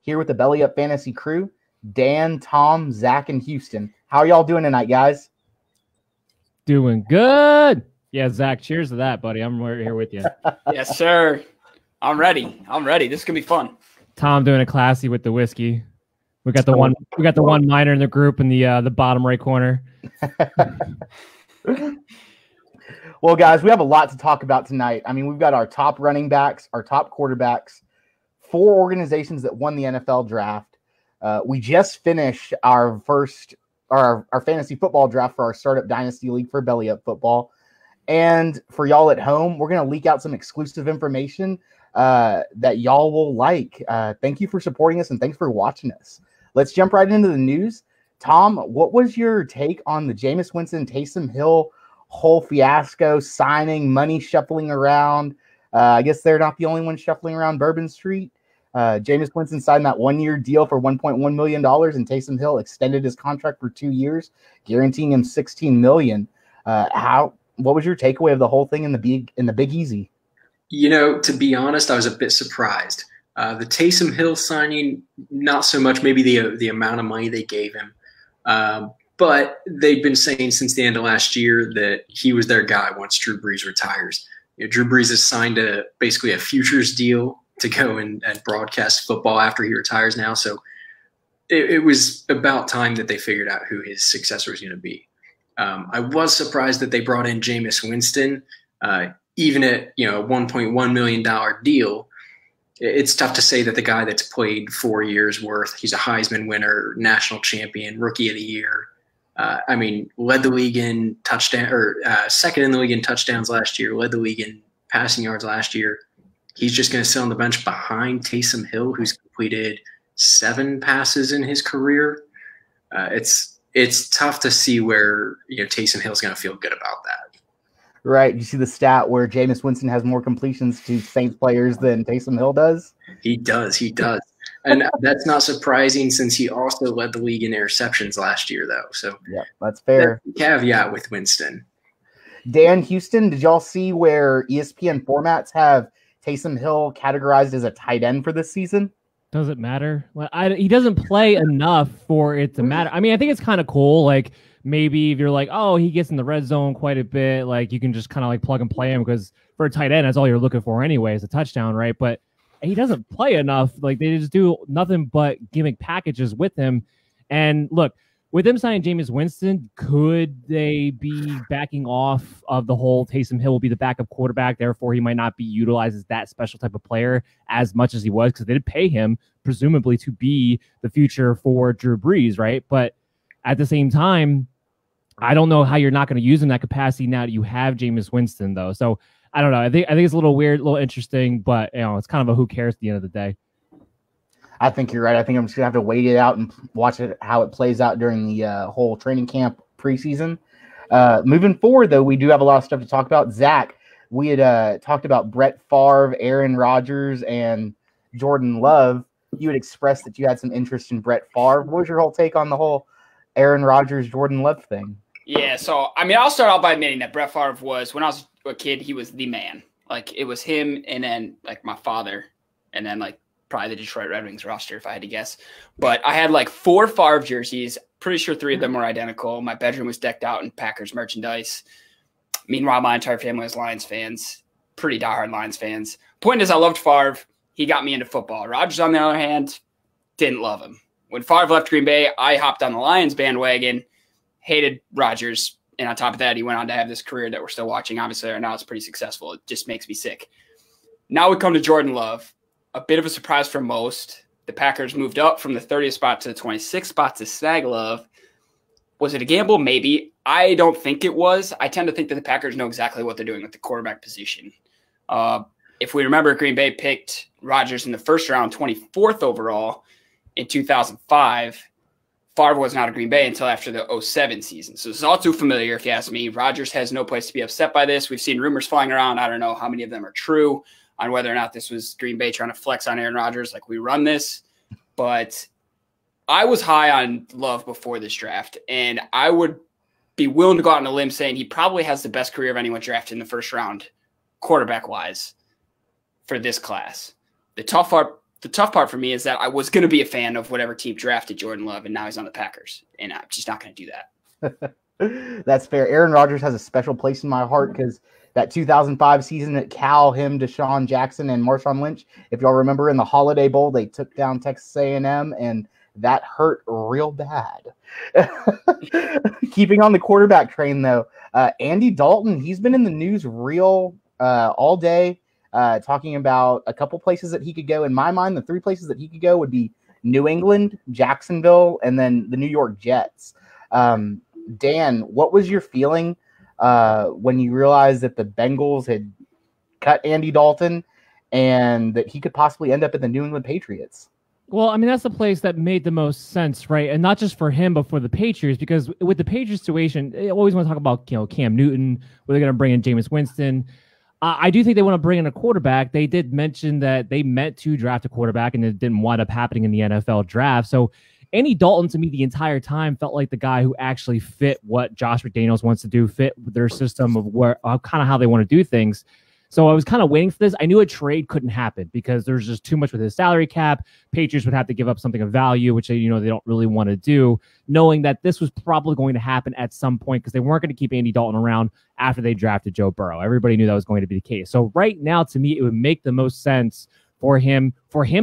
here with the Belly Up Fantasy crew, Dan, Tom, Zach, and Houston. How are y'all doing tonight, guys? Doing good. Yeah, Zach, cheers to that, buddy. I'm right here with you. Yes, sir. I'm ready. This is gonna be fun. Tom doing a classy with the whiskey. We got the one minor in the group in the bottom right corner. Well, guys, we have a lot to talk about tonight. I mean, we've got our top running backs, our top quarterbacks, 4 organizations that won the NFL draft. We just finished our fantasy football draft for our Startup Dynasty League for Belly Up Football. And for y'all at home, we're going to leak out some exclusive information that y'all will like. Thank you for supporting us, and thanks for watching us. Let's jump right into the news. Tom, what was your take on the Jameis Winston, Taysom Hill whole fiasco, signing, money shuffling around? I guess they're not the only ones shuffling around Bourbon Street. Jameis Winston signed that 1-year deal for $1.1 million, and Taysom Hill extended his contract for 2 years, guaranteeing him $16 million. What was your takeaway of the whole thing in the Big Easy? You know, to be honest, I was a bit surprised. The Taysom Hill signing, not so much maybe the amount of money they gave him. But they've been saying since the end of last year that he was their guy once Drew Brees retires. You know, Drew Brees has signed basically a futures deal to go and broadcast football after he retires now. So it was about time that they figured out who his successor was going to be. I was surprised that they brought in Jameis Winston, even at a $1.1 million deal. It's tough to say that the guy that's played 4 years worth, he's a Heisman winner, national champion, rookie of the year. Led the league in touchdown or second in the league in touchdowns last year, led the league in passing yards last year. He's just going to sit on the bench behind Taysom Hill, who's completed 7 passes in his career. It's tough to see where Taysom Hill's going to feel good about that. Right. You see the stat where Jameis Winston has more completions to Saints players than Taysom Hill does? He does. And that's not surprising since he also led the league in interceptions last year, though. So yeah, that's fair. That's the caveat with Winston. Dan, Houston, did y'all see where ESPN formats have Taysom Hill categorized as a tight end for this season? Does it matter? Well, he doesn't play enough for it to matter. I mean, I think it's kind of cool. Like, maybe if you're like, oh, he gets in the red zone quite a bit, like you can just kind of like plug and play him because for a tight end, that's all you're looking for anyway, is a touchdown, right? But he doesn't play enough. Like, they just do nothing but gimmick packages with him. And look, with them signing Jameis Winston, could they be backing off of the whole Taysom Hill will be the backup quarterback, therefore he might not be utilized as that special type of player as much as he was, because they did pay him presumably to be the future for Drew Brees, right? But at the same time, I don't know how you're not going to use him in that capacity now that you have Jameis Winston, though. So I don't know. I think it's a little weird, a little interesting, but it's kind of a who cares at the end of the day. I think you're right. I think I'm just gonna have to wait it out and watch it how it plays out during the whole training camp preseason. Moving forward, though, we do have a lot of stuff to talk about. Zach, we had talked about Brett Favre, Aaron Rodgers, and Jordan Love. You had expressed that you had some interest in Brett Favre. What was your whole take on the whole Aaron Rodgers, Jordan Love thing? Yeah, so I'll start out by admitting that Brett Favre was, when I was a kid, he was the man. Like, it was him, and then like my father, and then like probably the Detroit Red Wings roster, if I had to guess. But I had like 4 Favre jerseys. Pretty sure 3 of them were identical. My bedroom was decked out in Packers merchandise. Meanwhile, my entire family was Lions fans, pretty diehard Lions fans. Point is, I loved Favre. He got me into football. Rodgers, on the other hand, didn't love him. When Favre left Green Bay, I hopped on the Lions bandwagon, hated Rodgers. And on top of that, he went on to have this career that we're still watching. Obviously, right now it's pretty successful. It just makes me sick. Now we come to Jordan Love. A bit of a surprise for most. The Packers moved up from the 30th spot to the 26th spot to snag Love. Was it a gamble? Maybe. I don't think it was. I tend to think that the Packers know exactly what they're doing with the quarterback position. If we remember, Green Bay picked Rodgers in the first round, 24th overall in 2005. Favre wasn't out of Green Bay until after the 2007 season. So this is all too familiar, if you ask me. Rodgers has no place to be upset by this. We've seen rumors flying around. I don't know how many of them are true on whether or not this was Green Bay trying to flex on Aaron Rodgers like we run this. But I was high on Love before this draft, and I would be willing to go out on a limb saying he probably has the best career of anyone drafted in the first round, quarterback-wise, for this class. The tough the tough part for me is that I was going to be a fan of whatever team drafted Jordan Love, and now he's on the Packers, and I'm just not going to do that. That's fair. Aaron Rodgers has a special place in my heart because that 2005 season at Cal, him, Deshaun Jackson, and Marshawn Lynch, if y'all remember in the Holiday Bowl, they took down Texas A&M, and that hurt real bad. Keeping on the quarterback train, though, Andy Dalton, he's been in the news all day, talking about a couple places that he could go. In my mind, the 3 places that he could go would be New England, Jacksonville, and then the New York Jets. Dan, what was your feeling when you realized that the Bengals had cut Andy Dalton and that he could possibly end up at the New England Patriots? Well, I mean, that's the place that made the most sense, right? And not just for him, but for the Patriots, because with the Patriots situation, they always want to talk about, Cam Newton, where they're going to bring in Jameis Winston. I do think they want to bring in a quarterback. They did mention that they meant to draft a quarterback, and it didn't wind up happening in the NFL draft. So Andy Dalton, to me, the entire time felt like the guy who actually fit what Josh McDaniels wants to do, fit their system of kind of how they want to do things. So I was kind of waiting for this. I knew a trade couldn't happen because there's just too much with his salary cap. Patriots would have to give up something of value, which they don't really want to do, knowing that this was probably going to happen at some point because they weren't going to keep Andy Dalton around after they drafted Joe Burrow. Everybody knew that was going to be the case. So right now, to me, it would make the most sense for him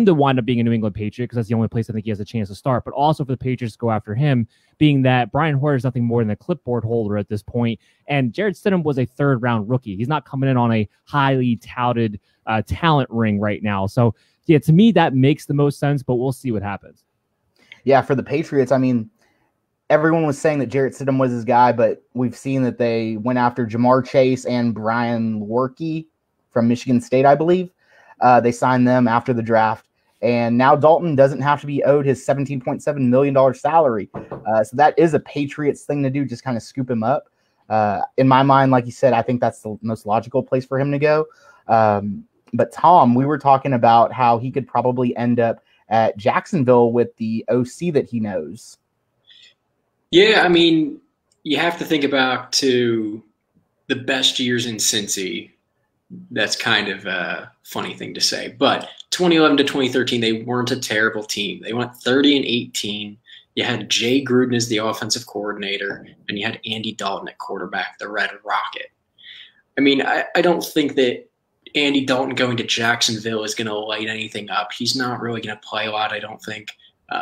to wind up being a New England Patriot, because that's the only place I think he has a chance to start, but also for the Patriots to go after him, being that Brian Hoyer is nothing more than a clipboard holder at this point, and Jarrett Stidham was a 3rd-round rookie. He's not coming in on a highly touted talent ring right now. So, yeah, to me, that makes the most sense, but we'll see what happens. Yeah, for the Patriots, I mean, everyone was saying that Jarrett Stidham was his guy, but we've seen that they went after Jamar Chase and Brian Lewerke from Michigan State, I believe. They signed them after the draft, and now Dalton doesn't have to be owed his $17.7 million salary. So that is a Patriots thing to do, just kind of scoop him up. In my mind, like you said, I think that's the most logical place for him to go. But Tom, we were talking about how he could probably end up at Jacksonville with the OC that he knows. Yeah, I mean, you have to think about to the best years in Cincy. That's kind of a funny thing to say. But 2011 to 2013, they weren't a terrible team. They went 30-18. You had Jay Gruden as the offensive coordinator, and you had Andy Dalton at quarterback, the Red Rocket. I mean, I don't think that Andy Dalton going to Jacksonville is going to light anything up. He's not really going to play a lot, I don't think.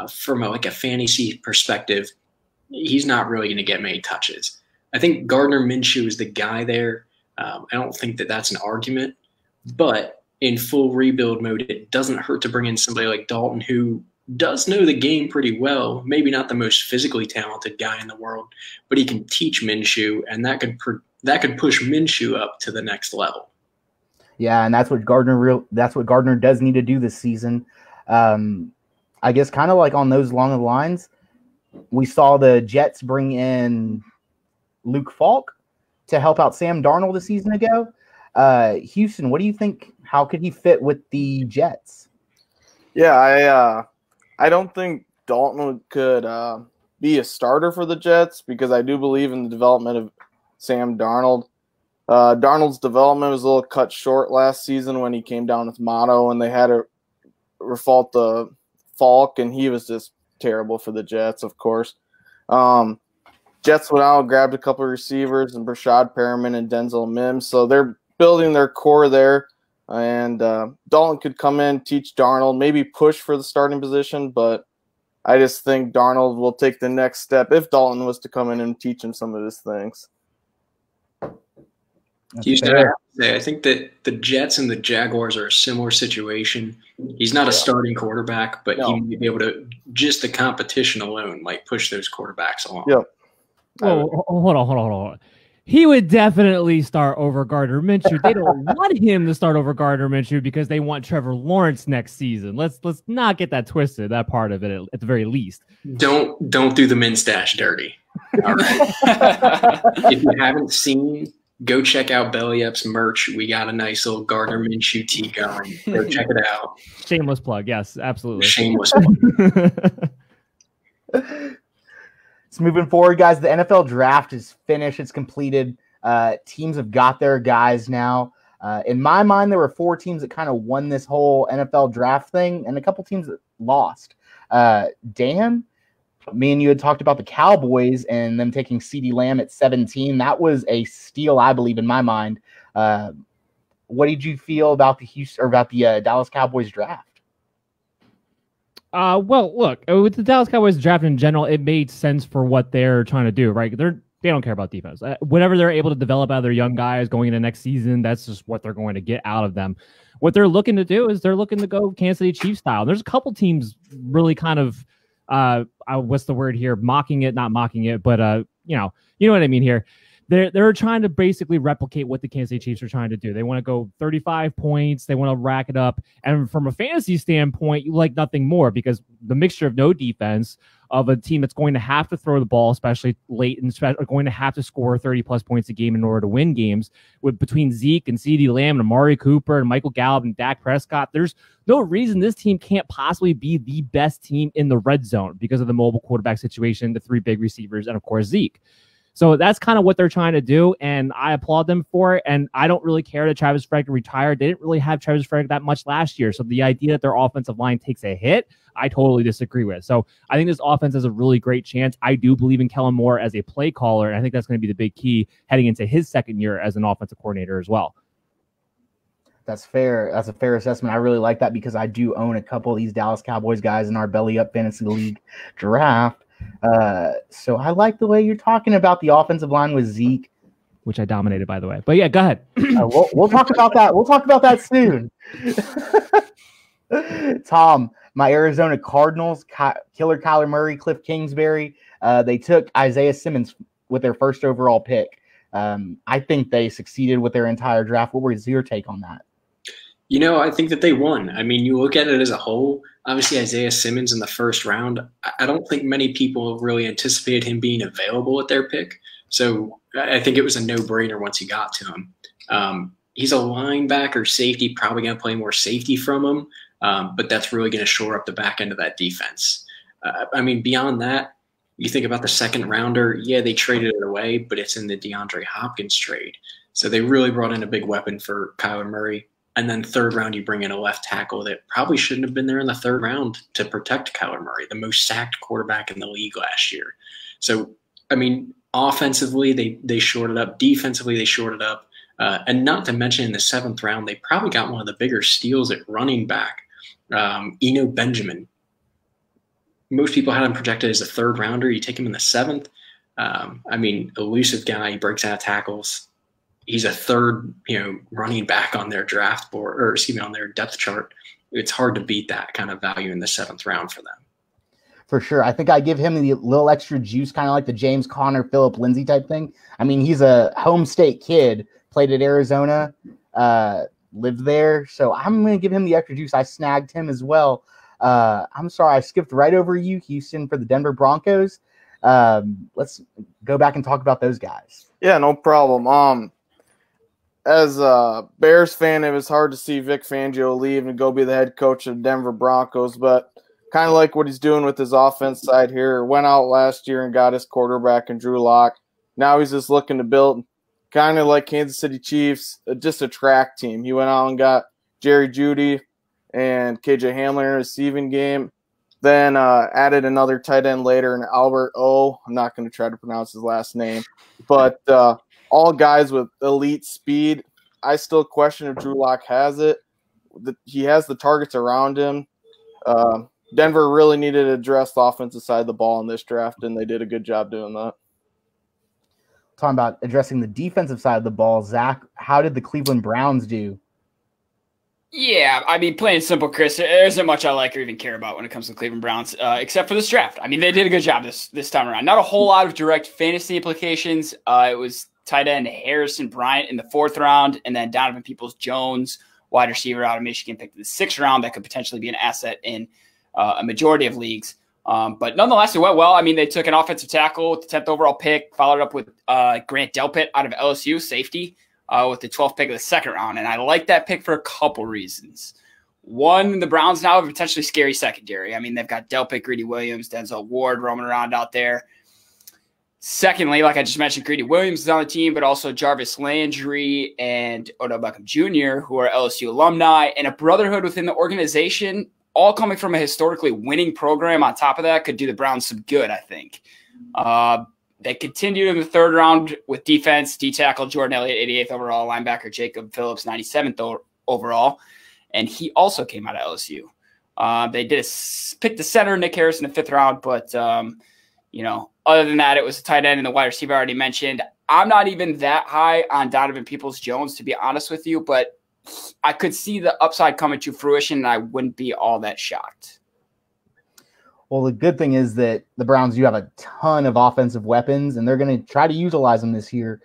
From a fantasy perspective, he's not really going to get many touches. I think Gardner Minshew is the guy there. I don't think that that's an argument, but in full rebuild mode, it doesn't hurt to bring in somebody like Dalton, who does know the game pretty well. Maybe not the most physically talented guy in the world, but he can teach Minshew, and that could push Minshew up to the next level. Yeah, and that's what Gardner does need to do this season. I guess kind of like on those long lines, we saw the Jets bring in Luke Falk to help out Sam Darnold a season ago. Houston, what do you think? How could he fit with the Jets? Yeah, I don't think Dalton could be a starter for the Jets because I do believe in the development of Sam Darnold. Darnold's development was a little cut short last season when he came down with mono and they had to refault the Falk, and he was just terrible for the Jets, of course. Jets went out and grabbed a couple of receivers and Brashad Perriman and Denzel Mims. So they're building their core there. And Dalton could come in, teach Darnold, maybe push for the starting position. But I just think Darnold will take the next step if Dalton was to come in and teach him some of his things. I think that the Jets and the Jaguars are a similar situation. He's not a starting quarterback, but he might be able to, just the competition alone might push those quarterbacks along. Yep. Whoa, hold on. He would definitely start over Gardner Minshew. They don't want him to start over Gardner Minshew because they want Trevor Lawrence next season. Let's not get that twisted, that part of it at the very least. Don't do the min stash dirty. All right. If you haven't seen, go check out Belly Up's merch. We got a nice little Gardner Minshew tee going. Go check it out. Shameless plug. Yes, absolutely. Shameless plug. So moving forward, guys, the NFL draft is finished. It's completed. Teams have got their guys now. In my mind, there were 4 teams that kind of won this whole NFL draft thing and a couple teams that lost. Dan, me and you had talked about the Cowboys and them taking CeeDee Lamb at 17. That was a steal, I believe, in my mind. What did you feel about the Dallas Cowboys draft? Well, look, with the Dallas Cowboys draft in general, it made sense for what they're trying to do, right? They don't care about defense. Whatever they're able to develop out of their young guys going into next season, that's just what they're going to get out of them. What they're looking to do is they're looking to go Kansas City Chiefs style. There's a couple teams really kind of, what's the word here? Not mocking it, but you know what I mean here. They're trying to basically replicate what the Kansas City Chiefs are trying to do. They want to go 35 points. They want to rack it up. And from a fantasy standpoint, you like nothing more because the mixture of no defense of a team that's going to have to throw the ball, especially late, and are going to have to score 30-plus points a game in order to win games. Between Zeke and CeeDee Lamb and Amari Cooper and Michael Gallup and Dak Prescott, there's no reason this team can't possibly be the best team in the red zone because of the mobile quarterback situation, the 3 big receivers, and, of course, Zeke. So that's kind of what they're trying to do, and I applaud them for it. And I don't really care that Travis Frederick retired. They didn't really have Travis Frederick that much last year. So the idea that their offensive line takes a hit, I totally disagree with. So I think this offense has a really great chance. I do believe in Kellen Moore as a play caller, and I think that's going to be the big key heading into his second year as an offensive coordinator as well. That's fair. That's a fair assessment. I really like that because I do own a couple of these Dallas Cowboys guys in our Belly Up Fantasy League draft. So I like the way you're talking about the offensive line with Zeke, which I dominated, by the way. But yeah, go ahead. We'll talk about that. We'll talk about that soon. Tom, my Arizona Cardinals, killer Kyler Murray, Cliff Kingsbury. They took Isaiah Simmons with their first overall pick. I think they succeeded with their entire draft. What was your take on that? I think that they won. I mean, you look at it as a whole. Obviously, Isaiah Simmons in the first round, I don't think many people really anticipated him being available at their pick. So I think it was a no-brainer once he got to him. He's a linebacker safety, probably going to play more safety from him, but that's really going to shore up the back end of that defense. Beyond that, you think about the second rounder, yeah, they traded it away, but it's in the DeAndre Hopkins trade. So they really brought in a big weapon for Kyler Murray. And then third round, you bring in a left tackle that probably shouldn't have been there in the third round to protect Kyler Murray, the most sacked quarterback in the league last year. So, offensively, they shored it up. Defensively, they shored it up. And not to mention in the 7th round, they probably got one of the bigger steals at running back, Eno Benjamin. Most people had him projected as a third rounder. You take him in the 7th. Elusive guy. He breaks out of tackles. He's a third, running back on their draft board, on their depth chart. It's hard to beat that kind of value in the 7th round for them. For sure. I think I give him the little extra juice, kind of like the James Conner, Phillip Lindsay type thing. He's a home state kid, played at Arizona, lived there. So I'm going to give him the extra juice. I snagged him as well. I'm sorry, I skipped right over you, Houston, for the Denver Broncos. Let's go back and talk about those guys. Yeah, no problem. As a Bears fan, it was hard to see Vic Fangio leave and go be the head coach of the Denver Broncos, but kind of like what he's doing with his offense side here. Went out last year and got his quarterback in Drew Lock. Now he's just looking to build, kind of like Kansas City Chiefs, just a track team. He went out and got Jerry Jeudy and KJ Hamler in a receiving game, then added another tight end later in Albert O. I'm not going to try to pronounce his last name, but all guys with elite speed. I still question if Drew Lock has it. He has the targets around him. Denver really needed to address the offensive side of the ball in this draft, and they did a good job doing that. Talking about addressing the defensive side of the ball, Zach, how did the Cleveland Browns do? Yeah, plain and simple, Chris, there isn't much I like or even care about when it comes to the Cleveland Browns, except for this draft. They did a good job this time around. Not a whole lot of direct fantasy implications. It was tight end Harrison Bryant in the 4th round, and then Donovan Peoples-Jones, wide receiver out of Michigan, picked in the 6th round. That could potentially be an asset in a majority of leagues. But nonetheless, it went well. They took an offensive tackle with the 10th overall pick, followed up with Grant Delpit out of LSU, safety, with the 12th pick of the 2nd round. And I like that pick for a couple reasons. One, the Browns now have a potentially scary secondary. They've got Delpit, Greedy Williams, Denzel Ward roaming around out there. Secondly, like I just mentioned, Greedy Williams is on the team, but also Jarvis Landry and Odell Beckham Jr., who are LSU alumni, and a brotherhood within the organization, all coming from a historically winning program on top of that, could do the Browns some good, I think. They continued in the third round with defense, D-tackle Jordan Elliott, 88th overall, linebacker Jacob Phillips, 97th overall, and he also came out of LSU. They picked the center, Nick Harris, in the 5th round, but other than that, it was a tight end and the wide receiver I already mentioned. I'm not even that high on Donovan Peoples-Jones, to be honest with you, but I could see the upside coming to fruition, and I wouldn't be all that shocked. Well, the good thing is that the Browns do have a ton of offensive weapons, and they're going to try to utilize them this year.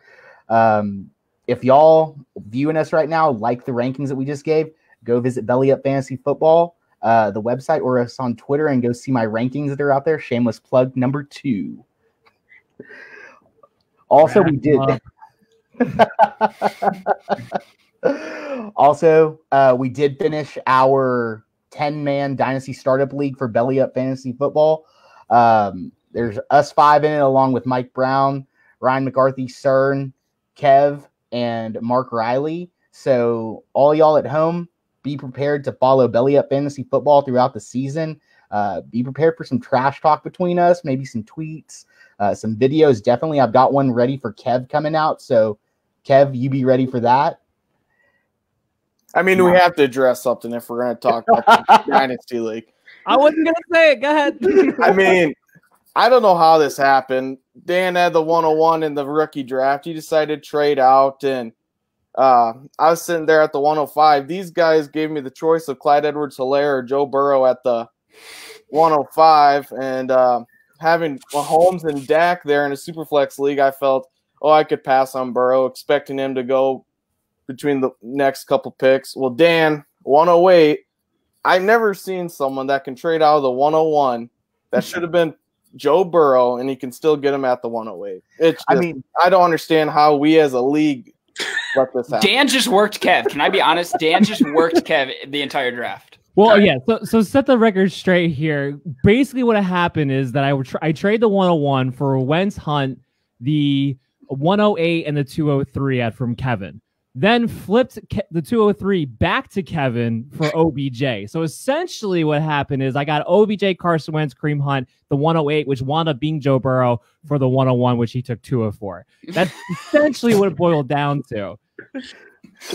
If y'all viewing us right now like the rankings that we just gave, go visit Belly Up Fantasy Football, the website, or us on Twitter, and go see my rankings that are out there. Shameless plug number 2. Also, we did. We did finish our 10-man Dynasty Startup League for Belly Up Fantasy Football. There's us 5 in it, along with Mike Brown, Ryan McCarthy, CERN, Kev, and Mark Riley. So all y'all at home, be prepared to follow Belly Up Fantasy Football throughout the season. Be prepared for some trash talk between us, maybe some tweets, some videos. Definitely, I've got one ready for Kev coming out. So, Kev, you be ready for that. I mean, we have to address something if we're going to talk about the Dynasty League. I wasn't going to say it. Go ahead. I mean, I don't know how this happened. Dan had the 101 in the rookie draft. He decided to trade out, and I was sitting there at the 105. These guys gave me the choice of Clyde Edwards-Helaire or Joe Burrow at the 105, and having Mahomes and Dak there in a Superflex league, I felt, I could pass on Burrow, expecting him to go between the next couple picks. Well, Dan, 108, I've never seen someone that can trade out of the 101 that should have been Joe Burrow, and he can still get him at the 108. I don't understand how we as a league let this happen. Dan just worked Kev. Can I be honest? Dan just worked Kev the entire draft. Well, yeah. So set the record straight here. Basically, what happened is that I trade the 101 for Wentz, Hunt, the 108, and the 203 from Kevin. Then flipped the 203 back to Kevin for OBJ. So essentially what happened is I got OBJ, Carson Wentz, Kareem Hunt, the 108, which wound up being Joe Burrow, for the 101, which he took 204. That's essentially what it boiled down to.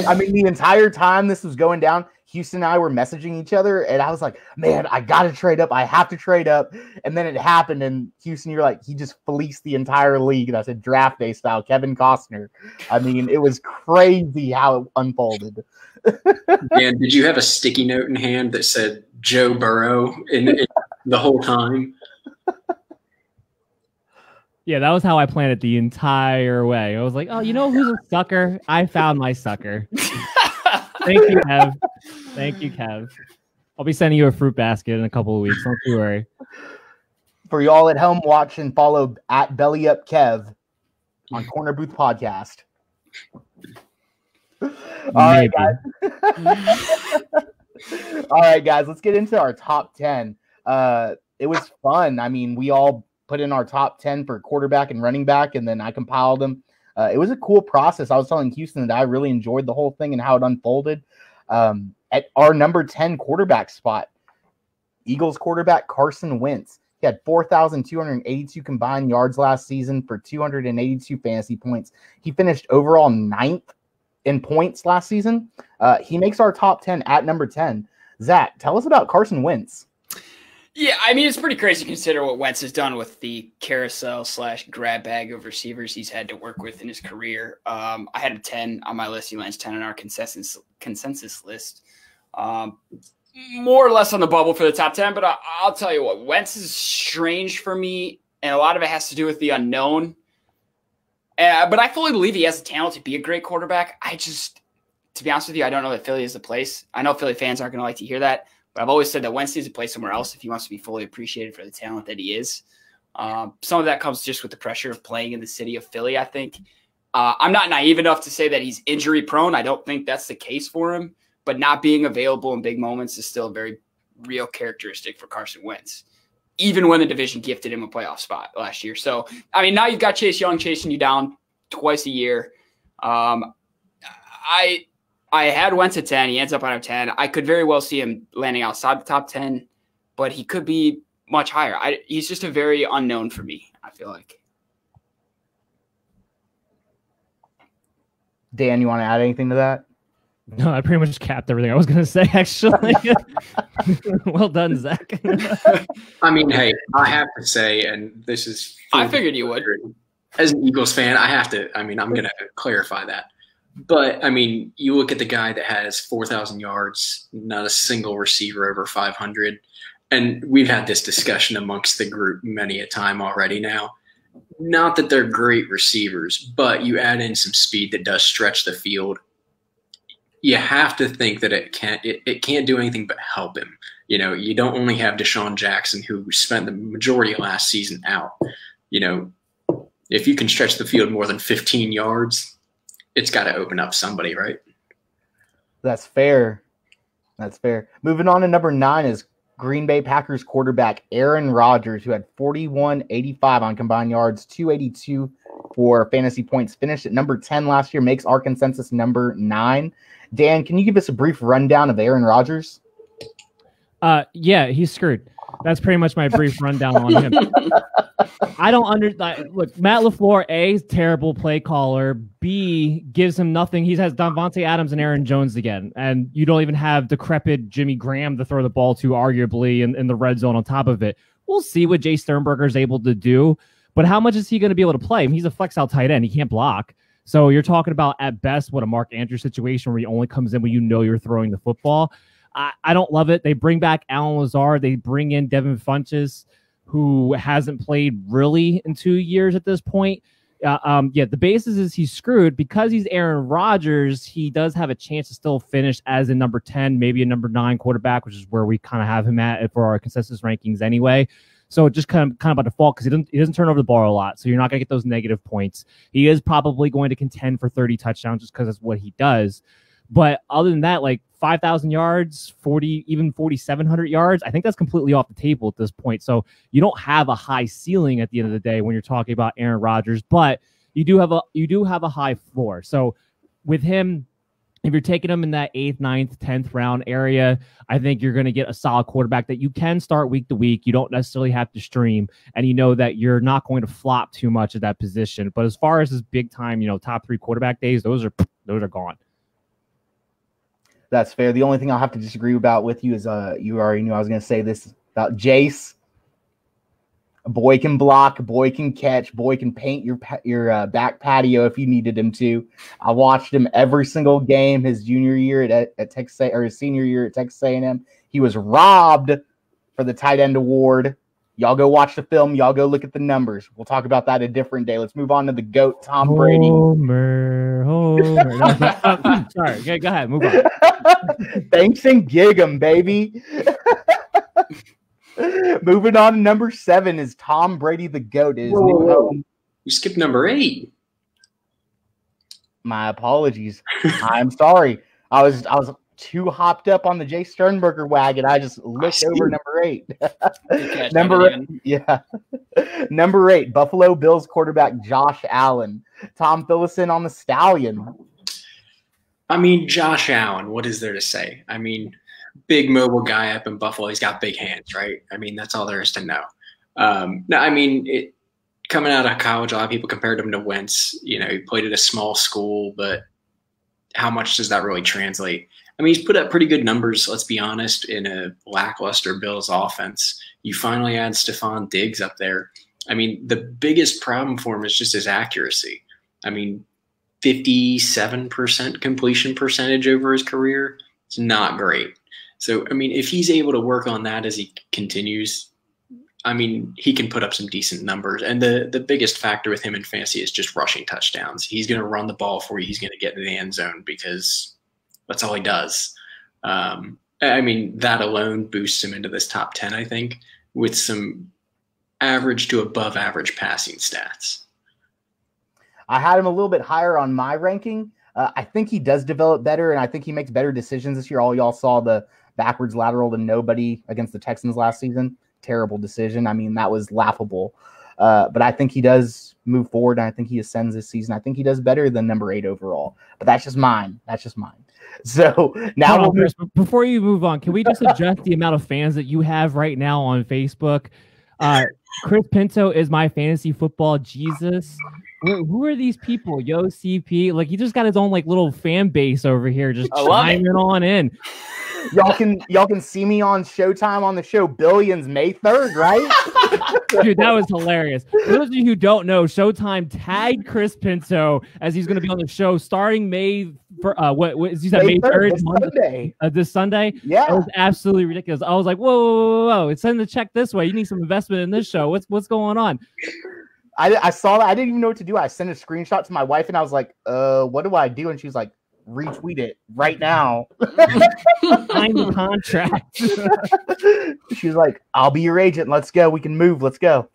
I mean, the entire time this was going down, Houston and I were messaging each other, and I was like, man, I got to trade up. I have to trade up. And then it happened, and Houston, you're like, he just fleeced the entire league. And I said, draft day style, Kevin Costner. I mean, it was crazy how it unfolded. Dan, did you have a sticky note in hand that said Joe Burrow in the whole time? Yeah, that was how I planned it the entire way. I was like, oh, you know who's a sucker? I found my sucker. Thank you, Kev. Thank you, Kev. I'll be sending you a fruit basket in a couple of weeks. Don't you worry. For y'all at home, watch and follow at Belly Up Kev on Corner Booth Podcast. All right, guys. All right, guys. Let's get into our top 10. It was fun. I mean, we all put in our top 10 for quarterback and running back, and then I compiled them. It was a cool process. I was telling Houston that I really enjoyed the whole thing and how it unfolded. At our number 10 quarterback spot, Eagles quarterback Carson Wentz. He had 4,282 combined yards last season for 282 fantasy points. He finished overall 9th in points last season. He makes our top 10 at number 10. Zach, tell us about Carson Wentz. Yeah, I mean, it's pretty crazy to consider what Wentz has done with the carousel/grab bag of receivers he's had to work with in his career. I had a 10 on my list. He lands 10 on our consensus list. More or less on the bubble for the top 10, but I'll tell you what, Wentz is strange for me, and a lot of it has to do with the unknown. But I fully believe he has the talent to be a great quarterback. To be honest with you, I don't know that Philly is the place. I know Philly fans aren't going to like to hear that, but I've always said that Wentz needs to play somewhere else if he wants to be fully appreciated for the talent that he is. Some of that comes just with the pressure of playing in the city of Philly, I think. I'm not naive enough to say that he's injury prone. I don't think that's the case for him, but not being available in big moments is still a very real characteristic for Carson Wentz. even when the division gifted him a playoff spot last year. So, I mean, now you've got Chase Young chasing you down twice a year. I had Wentz at 10. He ends up on a 10. I could very well see him landing outside the top 10, but he could be much higher. He's just a very unknown for me, I feel like. Dan, you want to add anything to that? No, I pretty much capped everything I was going to say, actually. Well done, Zach. I mean, hey, I have to say, and this is... I figured you would. As an Eagles fan, I'm going to clarify that. But, I mean, you look at the guy that has 4,000 yards, not a single receiver over 500, and we've had this discussion amongst the group many a time already now. Not that they're great receivers, but you add in some speed that does stretch the field. You have to think that it can't do anything but help him. You know, you don't only have Deshaun Jackson, who spent the majority of last season out. You know, if you can stretch the field more than 15 yards, it's got to open up somebody, right? That's fair. That's fair. Moving on to number 9 is Green Bay Packers quarterback Aaron Rodgers, who had 41.85 on combined yards, 282 for fantasy points, finished at number 10 last year, makes our consensus number 9. Dan, can you give us a brief rundown of Aaron Rodgers? Yeah, he's screwed. That's pretty much my brief rundown on him. I don't look, Matt LaFleur, A, is terrible play caller. B, gives him nothing. He has Davante Adams and Aaron Jones again. And you don't even have decrepit Jimmy Graham to throw the ball to, arguably, in the red zone on top of it. We'll see what Jay Sternberger is able to do. But how much is he going to be able to play? I mean, he's a flex out tight end. He can't block. So you're talking about, at best, what a Mark Andrews situation where he only comes in when you know you're throwing the football. I don't love it. They bring back Alan Lazard. They bring in Devin Funchess, who hasn't played really in 2 years at this point. The basis is he's screwed because he's Aaron Rodgers. He does have a chance to still finish as a number 10, maybe a number 9 quarterback, which is where we kind of have him at for our consensus rankings anyway. So just kind of by default, because he doesn't turn over the ball a lot, so you're not going to get those negative points. He is probably going to contend for 30 touchdowns just because that's what he does. But other than that, like 5,000 yards, 4,700 yards, I think that's completely off the table at this point. So you don't have a high ceiling at the end of the day when you're talking about Aaron Rodgers, but you do have a high floor. So with him, if you're taking him in that 8th, 9th, 10th round area, I think you're going to get a solid quarterback that you can start week to week. You don't necessarily have to stream, and you know that you're not going to flop too much at that position. But as far as his big time, top 3 quarterback days, those are gone. That's fair. The only thing I'll have to disagree about with you is you already knew I was going to say this about Jace. A boy can block, a boy can catch, boy can paint your back patio if you needed him to. I watched him every single game his junior year at Texas, or his senior year at Texas A&M. He was robbed for the tight end award. Y'all go watch the film. Y'all go look at the numbers. We'll talk about that a different day. Let's move on to the GOAT, Tom Brady. Homer. Sorry. Okay, go ahead. Move on. Thanks and gig 'em, baby. Moving on to number 7 is Tom Brady, the GOAT. You skipped number 8. My apologies. I'm sorry. I was too hopped up on the Jay Sternberger wagon. I just looked over number 8. Number 8, Buffalo Bills quarterback Josh Allen. Tom, fill us in on the Stallion. I mean, Josh Allen, what is there to say? I mean, big mobile guy up in Buffalo. He's got big hands, right? I mean, that's all there is to know. Coming out of college, a lot of people compared him to Wentz. He played at a small school, but how much does that really translate? I mean, he's put up pretty good numbers, let's be honest, in a lackluster Bills offense. You finally add Stephon Diggs up there. I mean, the biggest problem for him is just his accuracy. I mean, 57% completion percentage over his career. It's not great. So, I mean, if he's able to work on that as he continues, I mean, he can put up some decent numbers. And the biggest factor with him in fantasy is just rushing touchdowns. He's going to run the ball for you. He's going to get in the end zone because that's all he does. I mean, that alone boosts him into this top 10, I think, with some average to above average passing stats. I had him a little bit higher on my ranking. I think he does develop better, and I think he makes better decisions this year. All y'all saw the backwards lateral to nobody against the Texans last season. terrible decision. I mean, that was laughable. But I think he does move forward, and I think he ascends this season. I think he does better than number 8 overall. But that's just mine. So now Chris, before you move on, can we just adjust the amount of fans that you have right now on Facebook? Chris Pinto is my fantasy football Jesus. Who are these people? Yo, CP, like he just got his own like little fan base over here, just chiming on in. Y'all can see me on Showtime on the show Billions May 3rd, right? Dude, that was hilarious. For those of you who don't know, Showtime tagged Chris Pinto as he's going to be on the show starting May 3rd, Sunday. This Sunday. Yeah, it was absolutely ridiculous. I was like, whoa! It's sending the check this way. You need some investment in this show. What's going on? I saw that. I didn't even know what to do. I sent a screenshot to my wife, and I was like, what do I do? And she was like, retweet it right now. Sign the contract. She was like, I'll be your agent. Let's go. We can move. Let's go.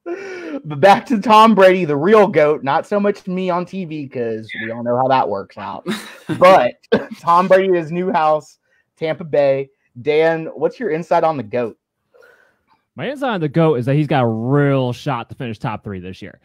But back to Tom Brady, the real GOAT. Not so much me on TV because we all know how that works out. But Tom Brady, his new house, Tampa Bay. Dan, what's your insight on the GOAT? My insight on the GOAT is that he's got a real shot to finish top 3 this year.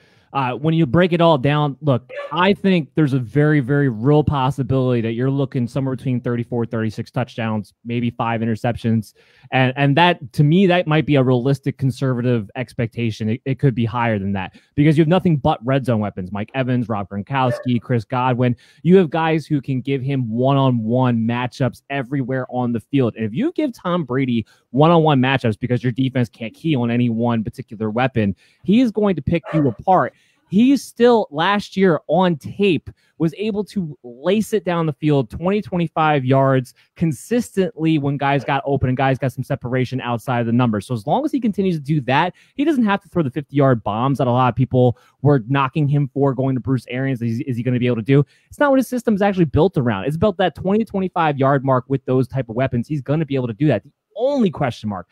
When you break it all down, look, I think there's a very, very real possibility that you're looking somewhere between 34, 36 touchdowns, maybe 5 interceptions. And that, to me, that might be a realistic conservative expectation. It could be higher than that because you have nothing but red zone weapons. Mike Evans, Rob Gronkowski, Chris Godwin. You have guys who can give him one-on-one matchups everywhere on the field. And if you give Tom Brady one-on-one matchups because your defense can't key on any one particular weapon, he is going to pick you apart. He's still, last year on tape, was able to lace it down the field 20, 25 yards consistently when guys got open and guys got some separation outside of the numbers. So as long as he continues to do that, he doesn't have to throw the 50-yard bombs that a lot of people were knocking him for going to Bruce Arians. Is he going to be able to do? It's not what his system is actually built around. It's built that 20 to 25-yard mark with those type of weapons. He's going to be able to do that. The only question mark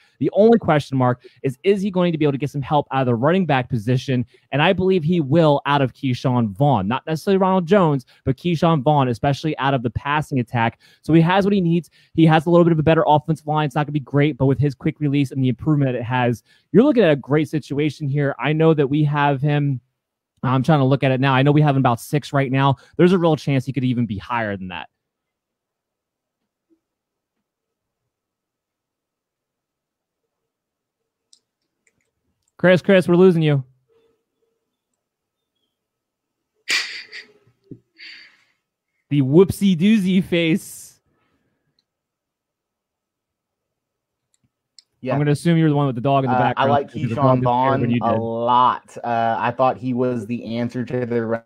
is he going to be able to get some help out of the running back position? And I believe he will out of Keyshawn Vaughn, not necessarily Ronald Jones, but Keyshawn Vaughn, especially out of the passing attack. So he has what he needs. He has a little bit of a better offensive line. It's not going to be great, but with his quick release and the improvement it has, you're looking at a great situation here. I know that we have him. I'm trying to look at it now. I know we have him about 6 right now. There's a real chance he could even be higher than that. Chris, we're losing you. The whoopsie doozy face. Yeah, I'm going to assume you're the one with the dog in the background. I like Keyshawn Vaughn a lot. I thought he was the answer to the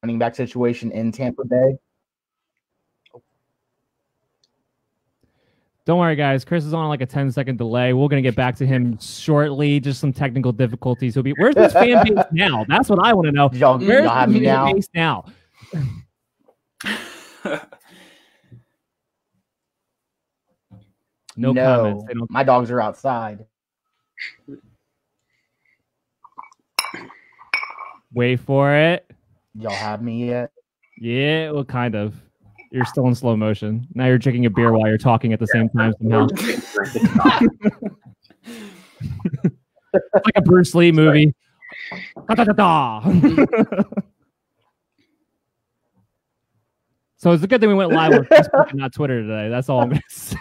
running back situation in Tampa Bay. Don't worry, guys. Chris is on like a 10-second delay. We're going to get back to him shortly. Just some technical difficulties. Where's this fan base now? That's what I want to know. Where's the fan base now? No comments. My dogs are outside. Wait for it. Y'all have me yet? Yeah, well, kind of. You're still in slow motion. Now you're drinking a beer while you're talking at the same time somehow. It's like a Bruce Lee movie. So it's a good thing we went live on Facebook and not Twitter today. That's all I'm going to say.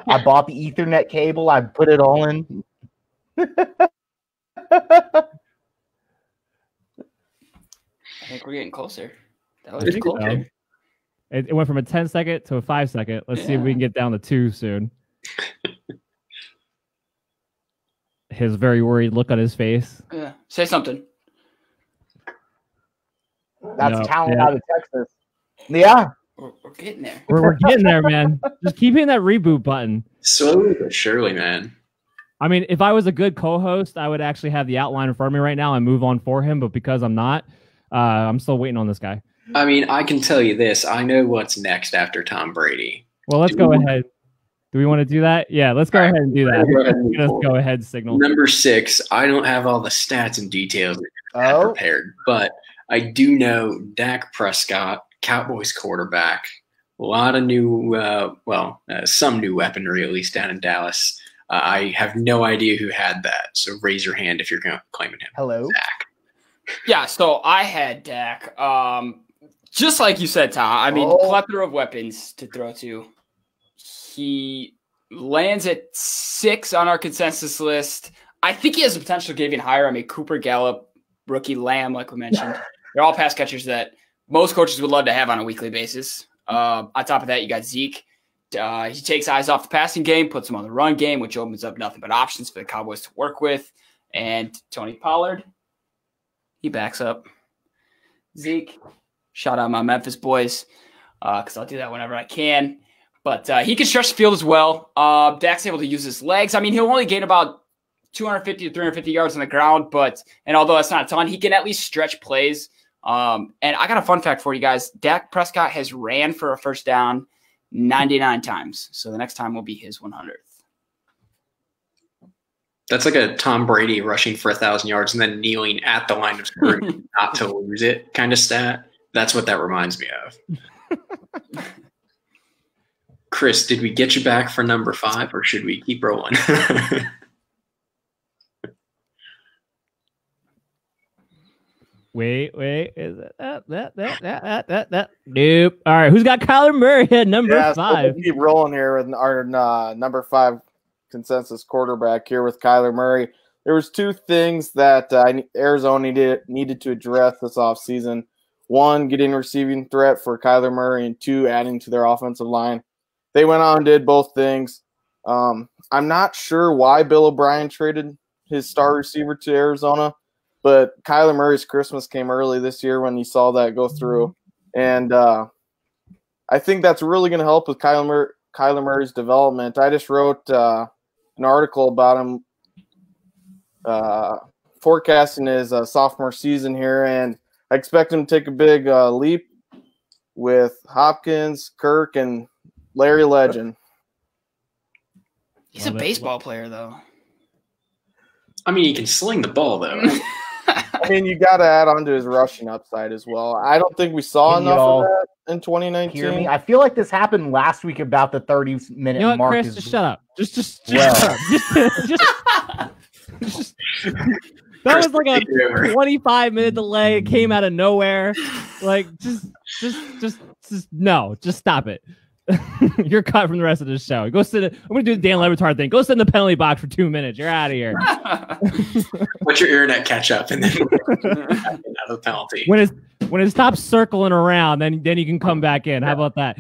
I bought the Ethernet cable. I put it all in. I think we're getting closer. That was closer. It went from a 10-second to a 5-second. Let's see if we can get down to 2 soon. His very worried look on his face. Yeah. Say something. That's talent out of Texas. Yeah. We're getting there. We're getting there, man. Just keep hitting that reboot button. Slowly but surely, man. I mean, if I was a good co-host, I would actually have the outline in front of me right now and move on for him. But because I'm not, I'm still waiting on this guy. I mean, I can tell you this. I know what's next after Tom Brady. Well, let's go ahead. Do we want to do that? Yeah, let's go ahead and do that. Let's go ahead, signal. Number 6, I don't have all the stats and details prepared, but I do know Dak Prescott, Cowboys quarterback, A lot of new, some new weaponry, at least down in Dallas. I have no idea who had that, so raise your hand if you're claiming him. Hello, Dak. Yeah, so I had Dak. Just like you said, Tom. I mean, plethora of weapons to throw to. He lands at 6 on our consensus list. I think he has the potential to get even higher. I mean, Cooper, Gallup, rookie Lamb, like we mentioned. They're all pass catchers that most coaches would love to have on a weekly basis. On top of that, you got Zeke. He takes eyes off the passing game, puts them on the run game, which opens up nothing but options for the Cowboys to work with. And Tony Pollard, he backs up Zeke. Shout out my Memphis boys, because I'll do that whenever I can. But he can stretch the field as well. Dak's able to use his legs. I mean, he'll only gain about 250 to 350 yards on the ground, and although that's not a ton, he can at least stretch plays. And I got a fun fact for you guys. Dak Prescott has ran for a first down 99 times. So the next time will be his 100th. That's like a Tom Brady rushing for 1,000 yards and then kneeling at the line of scrimmage not to lose it kind of stat. That's what that reminds me of. Chris, did we get you back for number 5 or should we keep rolling? Wait. Is it that? Nope. All right. Who's got Kyler Murray at number 5? So we'll keep rolling here with our number 5 consensus quarterback here with Kyler Murray. There was 2 things that Arizona needed to address this offseason. 1, getting receiving threat for Kyler Murray, and 2, adding to their offensive line. They went on and did both things. I'm not sure why Bill O'Brien traded his star receiver to Arizona, but Kyler Murray's Christmas came early this year when he saw that go through. And I think that's really going to help with Kyler Murray's development. I just wrote an article about him forecasting his sophomore season here, and I expect him to take a big leap with Hopkins, Kirk, and Larry Legend. He's a baseball player, though. I mean, he can sling the ball, though. I mean, you got to add on to his rushing upside as well. I don't think we saw enough of that in 2019. Hear me? I feel like this happened last week about the 30-minute You know what, mark. Chris? Just shut up. Just shut up. Just that was like a 25-minute delay. It came out of nowhere. Like, just no. Just stop it. You're cut from the rest of the show. Go sit. I'm going to do the Dan Le Batard thing. Go sit in the penalty box for 2 minutes. You're out of here. Let your internet catch up and then out of the penalty. When it stops circling around, then you can come back in. How about that?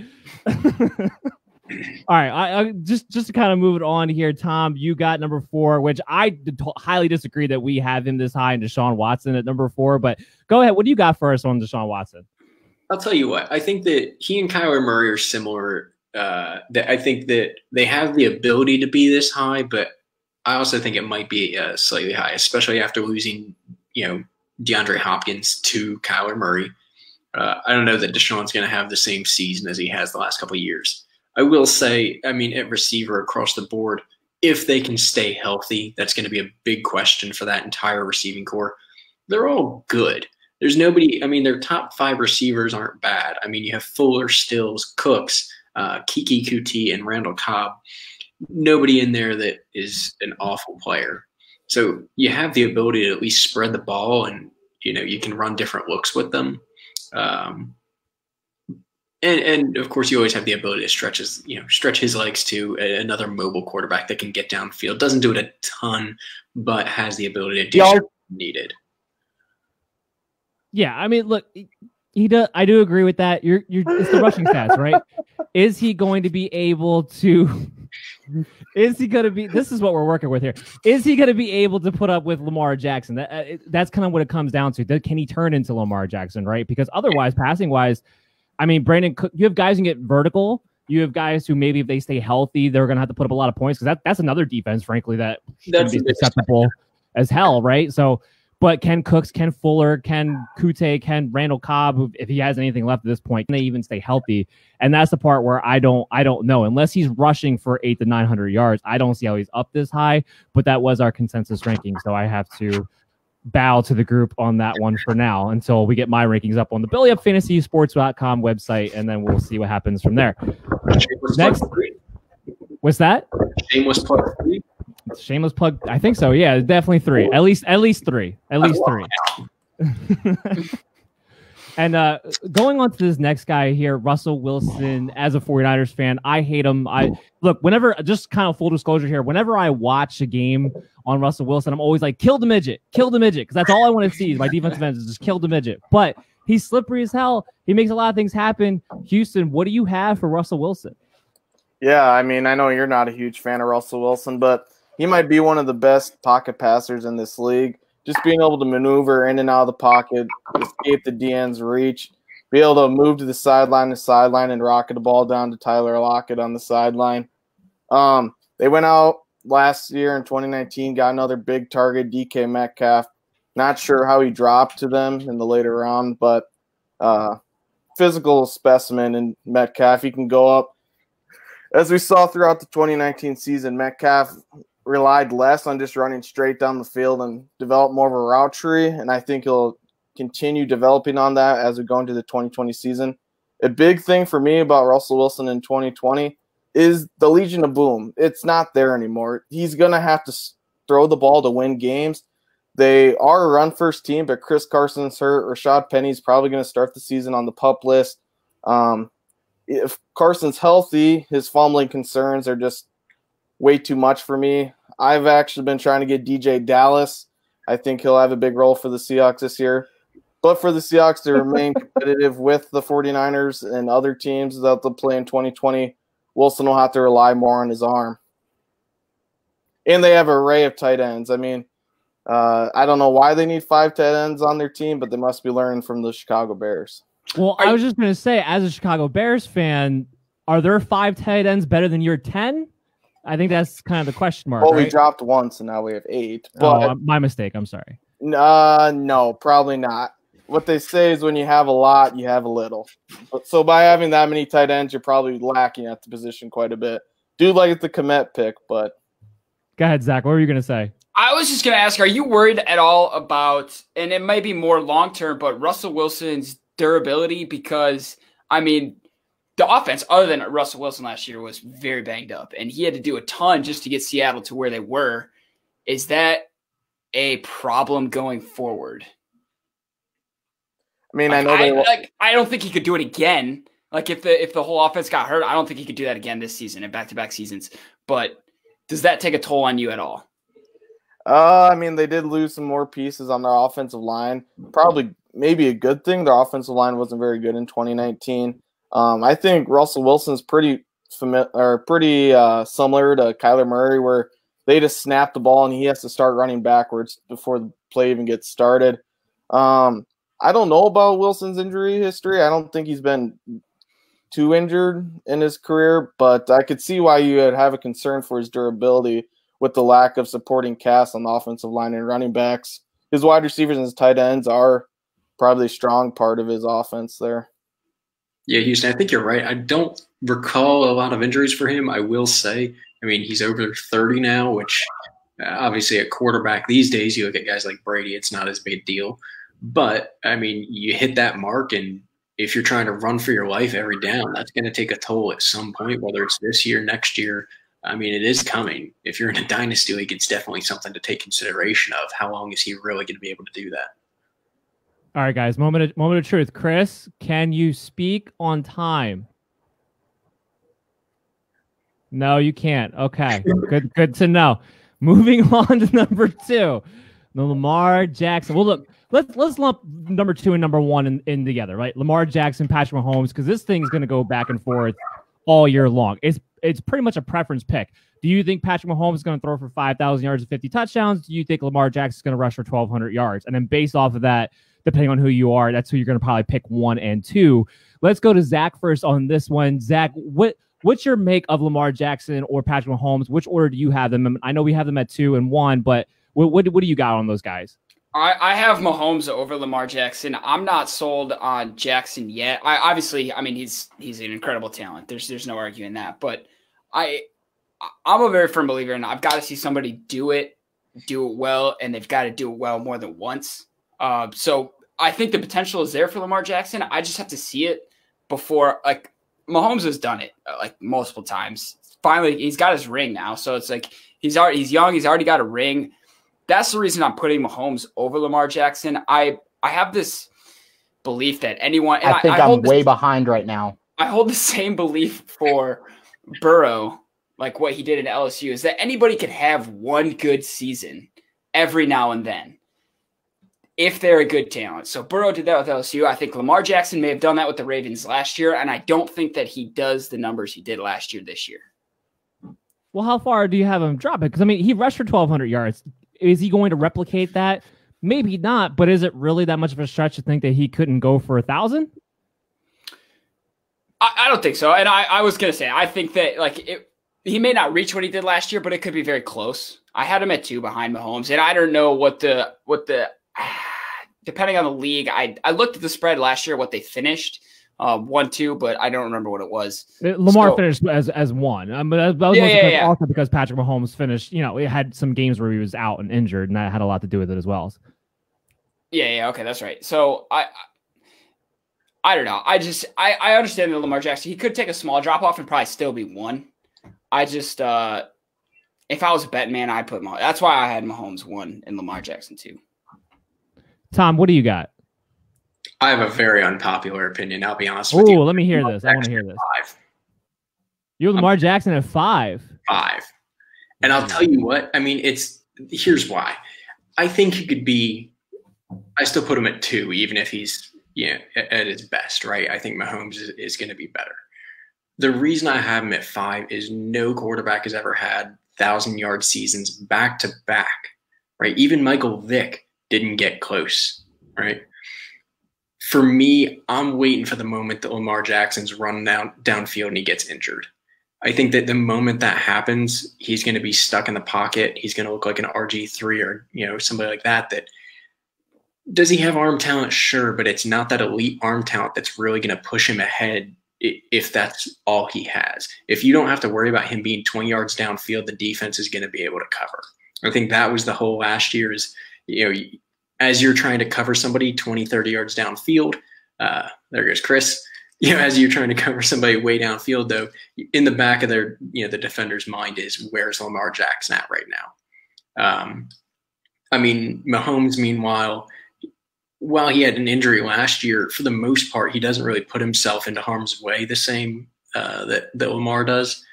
All right. I just to kind of move it on here, Tom, you got number 4, which I highly disagree that we have him this high in Deshaun Watson at number 4. But go ahead. What do you got for us on Deshaun Watson? I'll tell you what. I think that he and Kyler Murray are similar. That I think that they have the ability to be this high, but I also think it might be slightly high, especially after losing, DeAndre Hopkins to Kyler Murray. I don't know that Deshaun's going to have the same season as he has the last couple of years. I will say, I mean, at receiver across the board, if they can stay healthy, that's going to be a big question for that entire receiving core. They're all good. There's nobody, I mean, their top 5 receivers aren't bad. I mean, you have Fuller, Stills, Cooks, Kiki Kuti, and Randall Cobb. Nobody in there that is an awful player. So you have the ability to at least spread the ball, and, you can run different looks with them. And of course, you always have the ability to stretch his legs to another mobile quarterback that can get downfield. Doesn't do it a ton, but has the ability to do what needed. Yeah, I mean, look, he does. I do agree with that. It's the rushing stats, right? Is he going to be able to? Is he going to be? This is what we're working with here. Is he going to be able to put up with Lamar Jackson? That's kind of what it comes down to. Can he turn into Lamar Jackson, right? Because otherwise, passing wise, I mean, Brandon Cook, you have guys who can get vertical. You have guys who maybe if they stay healthy, they're going to have to put up a lot of points because that's another defense, frankly, that should be acceptable as hell, right? So. But can Cooks, can Fuller, can Kute, can Randall Cobb, if he has anything left at this point, can they even stay healthy? And that's the part where I don't know. Unless he's rushing for 800 to 900 yards, I don't see how he's up this high. But that was our consensus ranking, so I have to bow to the group on that one for now until we get my rankings up on the BellyUpFantasySports.com website, and then we'll see what happens from there. Next, what's that? Shameless plug 3. Shameless plug. I think so. Yeah, definitely 3. At least 3. At least 3. And going on to this next guy here, Russell Wilson. As a 49ers fan, I hate him. Whenever, just kind of full disclosure here, whenever I watch a game on Russell Wilson, I'm always like, kill the midget, because that's all I want to see. My defensive ends is just kill the midget. But he's slippery as hell. He makes a lot of things happen. Houston, what do you have for Russell Wilson? Yeah, I mean, I know you're not a huge fan of Russell Wilson, but he might be one of the best pocket passers in this league. Just being able to maneuver in and out of the pocket, escape the DN's reach, be able to move to the sideline and rocket the ball down to Tyler Lockett on the sideline. They went out last year in 2019, got another big target, DK Metcalf. Not sure how he dropped to them in the later round, but physical specimen in Metcalf. He can go up. As we saw throughout the 2019 season, Metcalf relied less on just running straight down the field and develop more of a route tree, and I think he'll continue developing on that as we go into the 2020 season. A big thing for me about Russell Wilson in 2020 is the Legion of Boom. It's not there anymore. He's going to have to throw the ball to win games. They are a run-first team, but Chris Carson's hurt. Rashad Penny's probably going to start the season on the PUP list. If Carson's healthy, his fumbling concerns are just way too much for me. I've actually been trying to get DJ Dallas. I think he'll have a big role for the Seahawks this year. But for the Seahawks to remain competitive with the 49ers and other teams that they'll play in 2020, Wilson will have to rely more on his arm. And they have an array of tight ends. I mean, I don't know why they need 5 tight ends on their team, but they must be learning from the Chicago Bears. Well, I was just going to say, as a Chicago Bears fan, are there 5 tight ends better than your 10? I think that's kind of the question mark. Well, right? We dropped once, and now we have 8. But my mistake. I'm sorry. No, probably not. What they say is when you have a lot, you have a little. So by having that many tight ends, you're probably lacking at the position quite a bit. Do like the Komet pick, but go ahead, Zach. What were you going to say? I was just going to ask, are you worried at all about, and it might be more long-term, but Russell Wilson's durability? Because, I mean, the offense, other than Russell Wilson last year, was very banged up, and he had to do a ton just to get Seattle to where they were. Is that a problem going forward? I mean, I don't think he could do it again. Like if the whole offense got hurt, I don't think he could do that again this season in back-to-back seasons. But does that take a toll on you at all? I mean, they did lose some more pieces on their offensive line. Probably, maybe a good thing. Their offensive line wasn't very good in 2019. I think Russell Wilson's pretty similar to Kyler Murray, where they just snap the ball and he has to start running backwards before the play even gets started. I don't know about Wilson's injury history. I don't think he's been too injured in his career, but I could see why you would have a concern for his durability with the lack of supporting cast on the offensive line and running backs. His wide receivers and his tight ends are probably a strong part of his offense there. Yeah, Houston, I think you're right. I don't recall a lot of injuries for him, I will say. I mean, he's over 30 now, which obviously at quarterback these days, you look at guys like Brady, it's not as big a deal. But, I mean, you hit that mark, and if you're trying to run for your life every down, that's going to take a toll at some point, whether it's this year, next year. I mean, it is coming. If you're in a dynasty league, it's definitely something to take consideration of. How long is he really going to be able to do that? All right, guys, moment of truth. Chris, can you speak on time? No, you can't. Okay, good to know. Moving on to number 2, the Lamar Jackson. Well, look, let's lump number 2 and number 1 in together, right? Lamar Jackson, Patrick Mahomes, because this thing's going to go back and forth all year long. It's pretty much a preference pick. Do you think Patrick Mahomes is going to throw for 5,000 yards and 50 touchdowns? Do you think Lamar Jackson is going to rush for 1,200 yards? And then based off of that, depending on who you are, that's who you're going to probably pick 1 and 2. Let's go to Zach first on this one. Zach, what's your make of Lamar Jackson or Patrick Mahomes? Which order do you have them? I know we have them at 2 and 1, but what do you got on those guys? I have Mahomes over Lamar Jackson. I'm not sold on Jackson yet. I mean, he's an incredible talent. There's no arguing that. But I'm a very firm believer, and I've got to see somebody do it do it well, and they've got to do it well more than once. So I think the potential is there for Lamar Jackson. I just have to see it before, like, Mahomes has done it like multiple times. Finally, he's got his ring now. So it's like he's young. He's already got a ring. That's the reason I'm putting Mahomes over Lamar Jackson. I have this belief that anyone – I think I'm way behind right now. I hold the same belief for Burrow, like what he did at LSU, is that anybody can have one good season every now and then if they're a good talent. So Burrow did that with LSU. I think Lamar Jackson may have done that with the Ravens last year, and I don't think that he does the numbers he did last year this year. Well, how far do you have him drop it? Because, I mean, he rushed for 1,200 yards. Is he going to replicate that? Maybe not, but is it really that much of a stretch to think that he couldn't go for 1,000? I don't think so. And I was going to say, I think that he may not reach what he did last year, but it could be very close. I had him at 2 behind Mahomes, and I don't know what the depending on the league, I looked at the spread last year, what they finished, 1-2, but I don't remember what it was. Lamar finished as 1. But that was also because Patrick Mahomes finished, he had some games where he was out and injured, and that had a lot to do with it as well. Yeah, okay, that's right. So I don't know. I understand that Lamar Jackson, he could take a small drop off and probably still be 1. I just, if I was a betting man, I'd put Mahomes. That's why I had Mahomes 1 and Lamar Jackson 2. Tom, what do you got? I have a very unpopular opinion. I'll be honest with you. Oh, let me hear this. I want to hear this. 5. You're Lamar Jackson at 5. 5. And I'll tell you what. I mean, here's why. I think he could be. I still put him at 2, even if he's at his best, right? I think Mahomes is going to be better. The reason I have him at 5 is no quarterback has ever had 1,000-yard seasons back to back, right? Even Michael Vick didn't get close, right? For me, I'm waiting for the moment that Lamar Jackson's run downfield and he gets injured. I think that the moment that happens, he's going to be stuck in the pocket. He's going to look like an RG3 or somebody like that. Does he have arm talent? Sure, but it's not that elite arm talent that's really going to push him ahead if that's all he has. If you don't have to worry about him being 20 yards downfield, the defense is going to be able to cover. I think that was the whole last year is, as you're trying to cover somebody 20, 30 yards downfield, there goes Chris. As you're trying to cover somebody way downfield, though, in the back of their, the defender's mind is, where's Lamar Jackson at right now? I mean, Mahomes, meanwhile, while he had an injury last year, for the most part, he doesn't really put himself into harm's way the same that Lamar does,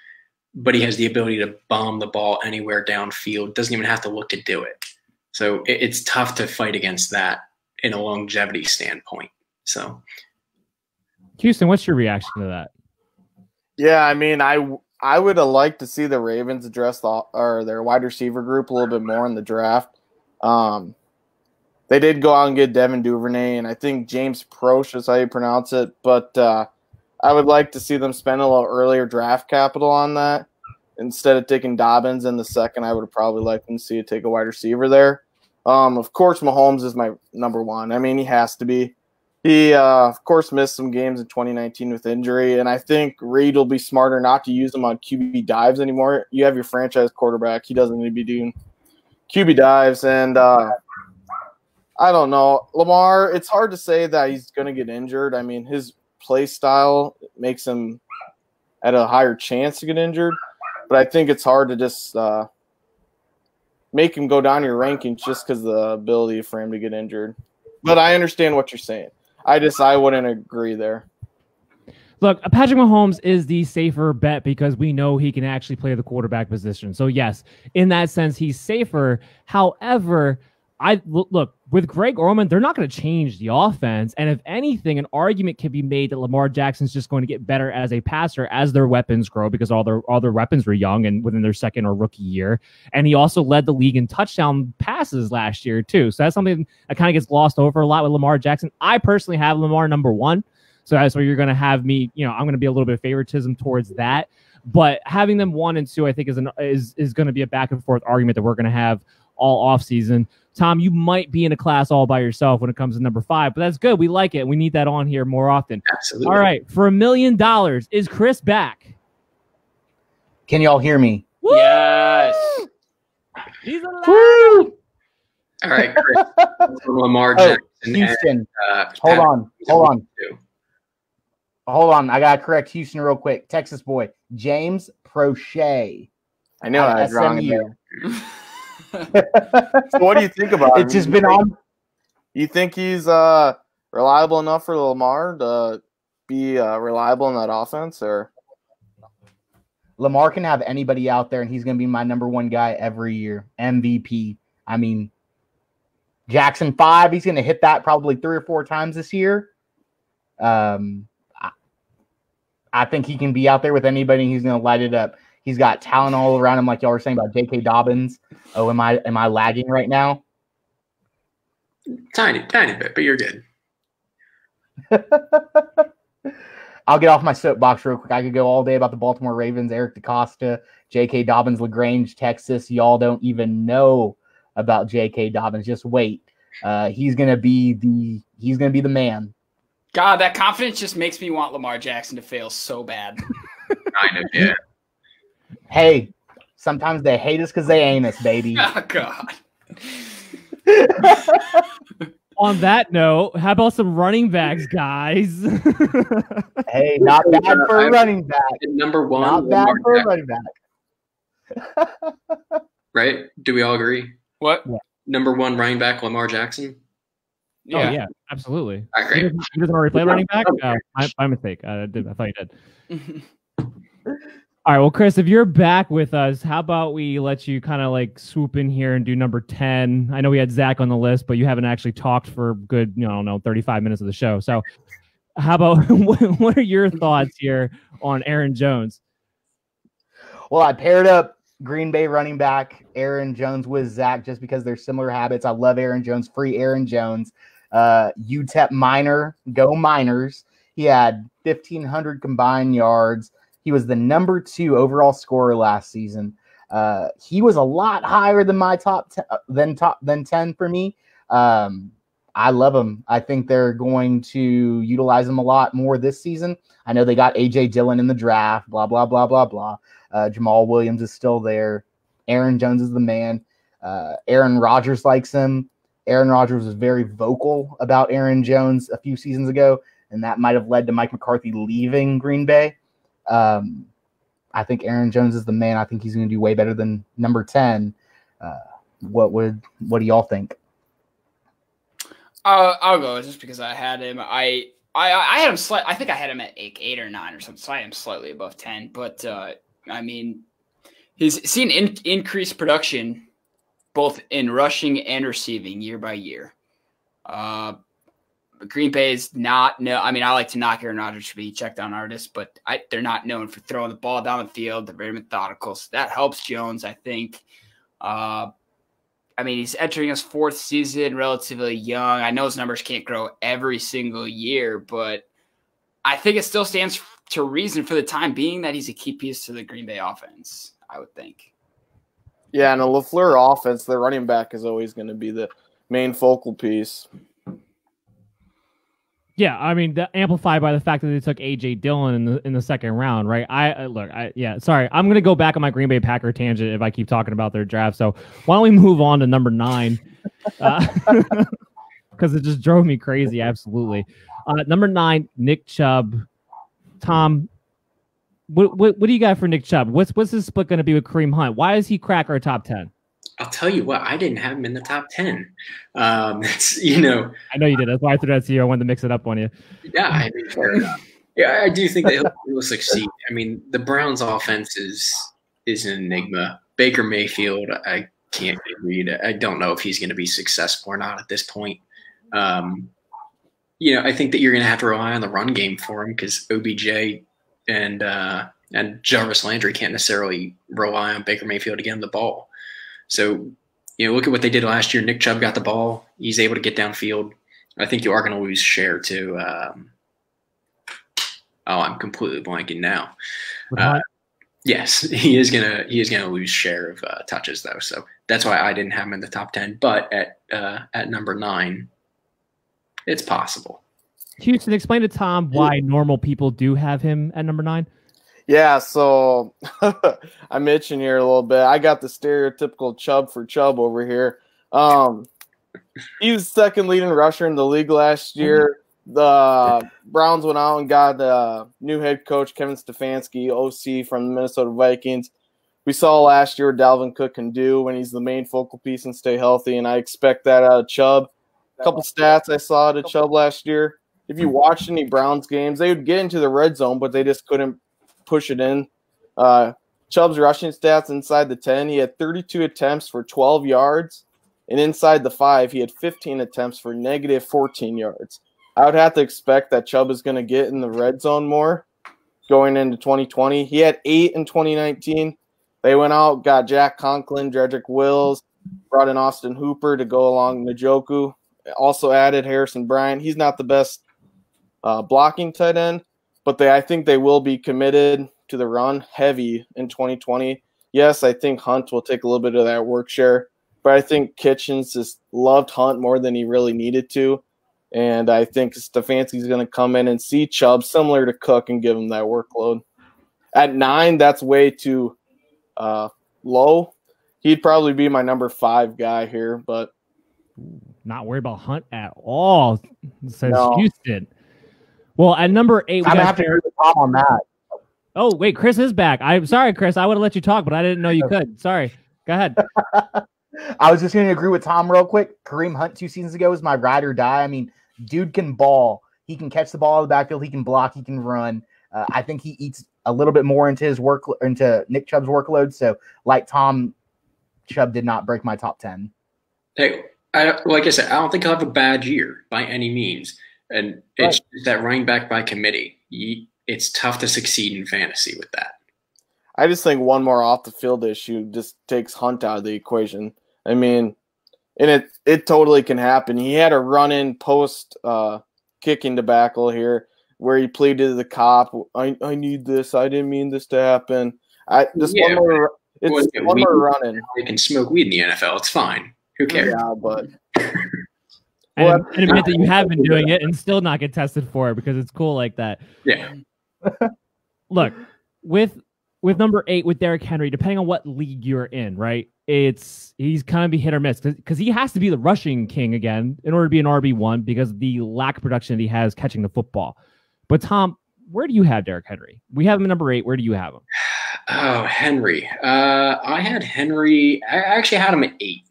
but he has the ability to bomb the ball anywhere downfield, doesn't even have to look to do it. So it's tough to fight against that in a longevity standpoint. So, Houston, what's your reaction to that? Yeah, I mean, I would have liked to see the Ravens address their wide receiver group a little bit more in the draft. They did go out and get Devin Duvernay, and I think James Proche is how you pronounce it. But I would like to see them spend a little earlier draft capital on that. Instead of taking Dobbins in the second, I would have probably liked them to see it take a wide receiver there. Of course, Mahomes is my number 1. I mean, he has to be. He, of course, missed some games in 2019 with injury, and I think Reid will be smarter not to use him on QB dives anymore. You have your franchise quarterback. He doesn't need to be doing QB dives, and I don't know. Lamar, it's hard to say that he's going to get injured. I mean, his play style makes him at a higher chance to get injured, but I think it's hard to just make him go down your rankings just because of the ability for him to get injured. But I understand what you're saying. I wouldn't agree there. Look, Patrick Mahomes is the safer bet because we know he can actually play the quarterback position. So yes, in that sense, he's safer. However, look, with Greg Orman, they're not going to change the offense. And if anything, an argument can be made that Lamar Jackson's just going to get better as a passer as their weapons grow because all their weapons were young and within their second or rookie year. And he also led the league in touchdown passes last year too. So that's something that kind of gets glossed over a lot with Lamar Jackson. I personally have Lamar number 1. So that's where you're going to have me, I'm going to be a little bit of favoritism towards that. But having them 1 and 2, I think is going to be a back and forth argument that we're going to have all offseason. Tom, you might be in a class all by yourself when it comes to number 5, but that's good. We like it. We need that on here more often. Absolutely. All right. For $1 million, is Chris back? Can y'all hear me? Yes. He's alive. Woo! All right, Chris. Lamar Jackson. Houston. And, Hold on. I gotta correct Houston real quick. Texas boy, James Prochet. I know I was wrong. SMU. So what do you think about him? It's just been on. You think he's reliable enough for Lamar to be reliable in that offense, or? Lamar can have anybody out there, and he's going to be my number one guy every year. MVP. I mean, Jackson 5, he's going to hit that probably 3 or 4 times this year. I think he can be out there with anybody, and he's going to light it up. He's got talent all around him, like y'all were saying about J.K. Dobbins. Oh, am I lagging right now? Tiny bit, but you're good. I'll get off my soapbox real quick. I could go all day about the Baltimore Ravens, Eric DeCosta, J.K. Dobbins, LaGrange, Texas. Y'all don't even know about J.K. Dobbins. Just wait. He's gonna be the man. God, that confidence just makes me want Lamar Jackson to fail so bad. Kind of, yeah. Hey, sometimes they hate us because they ain't us, baby. Oh God. On that note, how about some running backs, guys? Hey, not bad for a running back. Number one. Not bad for a running back. Right? Do we all agree? What? Yeah. Number one running back, Lamar Jackson? Oh, yeah, absolutely. All right, great. He doesn't already play running back? My mistake. I thought you did. All right, well, Chris, if you're back with us, how about we let you kind of like swoop in here and do number 10? I know we had Zach on the list, but you haven't actually talked for good, 35 minutes of the show. So how about what are your thoughts here on Aaron Jones? Well, I paired up Green Bay running back Aaron Jones with Zach just because they're similar habits. I love Aaron Jones. Free Aaron Jones. UTEP minor. Go Miners. He had 1,500 combined yards. He was the number 2 overall scorer last season. He was a lot higher than my top 10 for me. I love him. I think they're going to utilize him a lot more this season. I know they got A.J. Dillon in the draft, blah, blah, blah, blah, blah. Jamal Williams is still there. Aaron Jones is the man. Aaron Rodgers likes him. Aaron Rodgers was very vocal about Aaron Jones a few seasons ago, and that might have led to Mike McCarthy leaving Green Bay. I think Aaron Jones is the man. I think he's going to do way better than number 10. What do y'all think? I'll go just because I had him. I had him I think I had him at 8 or 9 or something. So I am slightly above 10. But I mean, he's seen increased production both in rushing and receiving year by year. Green Bay is not I mean, I like to knock Aaron Rodgers for being checked down artist, but they're not known for throwing the ball down the field. They're very methodical. So that helps Jones, I think. I mean, he's entering his 4th season, relatively young. I know his numbers can't grow every single year, but I think it still stands to reason for the time being that he's a key piece to the Green Bay offense, I would think. Yeah, and a LaFleur offense, the running back is always going to be the main focal piece. Yeah, I mean, amplified by the fact that they took A.J. Dillon in the second round, right? Sorry, I'm gonna go back on my Green Bay Packer tangent if I keep talking about their draft. So why don't we move on to number 9? Because it just drove me crazy. Absolutely. Number 9, Nick Chubb. Tom, what do you got for Nick Chubb? What's his split going to be with Kareem Hunt? Why does he crack our top 10? I'll tell you what, I didn't have him in the top 10. I know you did. That's why I threw that to you. I wanted to mix it up on you. Yeah, I mean, fair enough. Yeah, I do think that he'll succeed. I mean, the Browns' offense is an enigma. Baker Mayfield, I can't read. I don't know if he's going to be successful or not at this point. I think that you're going to have to rely on the run game for him because OBJ and Jarvis Landry can't necessarily rely on Baker Mayfield to get him the ball. So, look at what they did last year. Nick Chubb got the ball. He's able to get downfield. I think you are going to lose share to I'm completely blanking now. Yes, he is gonna lose share of touches though. So that's why I didn't have him in the top 10. But at number 9, it's possible. Houston, explain to Tom why normal people do have him at number 9. Yeah, so I'm itching here a little bit. I got the stereotypical Chubb for Chubb over here. He was second leading rusher in the league last year. The Browns went out and got new head coach Kevin Stefanski, OC from the Minnesota Vikings. We saw last year what Dalvin Cook can do when he's the main focal piece and stay healthy, and I expect that out of Chubb. A couple stats I saw out of Chubb last year. If you watched any Browns games, they would get into the red zone, but they just couldn't push it in. Chubb's rushing stats inside the 10, he had 32 attempts for 12 yards, and inside the 5, he had 15 attempts for negative 14 yards. I would have to expect that Chubb is going to get in the red zone more going into 2020. He had 8 in 2019. They went out, got Jack Conklin, Jedrick Wills, brought in Austin Hooper to go along Njoku. Also added Harrison Bryant. He's not the best blocking tight end, but I think they will be committed to the run heavy in 2020. Yes, I think Hunt will take a little bit of that work share, but I think Kitchens just loved Hunt more than he really needed to. And I think Stefanski's going to come in and see Chubb similar to Cook and give him that workload. At 9, that's way too low. He'd probably be my number 5 guy here, but not worried about Hunt at all, says No. Houston. Well, at number 8, I'm gonna have to agree with Tom on that. Oh, wait, Chris is back. I'm sorry, Chris. I would have let you talk, but I didn't know you could. Sorry. Go ahead. I was just going to agree with Tom real quick. Kareem Hunt 2 seasons ago was my ride or die. I mean, dude can ball. He can catch the ball in the backfield. He can block. He can run. I think he eats a little bit more into Nick Chubb's workload. So, like Tom, Chubb did not break my top 10. Hey, like I said, I don't think he'll have a bad year by any means. And it's that running back by committee. It's tough to succeed in fantasy with that. I just think one more off the field issue just takes Hunt out of the equation. I mean, and it totally can happen. He had a run-in post kicking debacle here where he pleaded to the cop, I need this. I didn't mean this to happen. One more run-in. They can smoke weed in the NFL. It's fine. Who cares? Yeah, but And admit that you have been doing it and still not get tested for it because it's cool like that. Yeah. Look, with number 8, with Derrick Henry, depending on what league you're in, right? He's kind of be hit or miss because he has to be the rushing king again in order to be an RB1 because of the lack of production that he has catching the football. But Tom, where do you have Derrick Henry? We have him at number 8. Where do you have him? Oh, Henry. I had Henry. I actually had him at 8.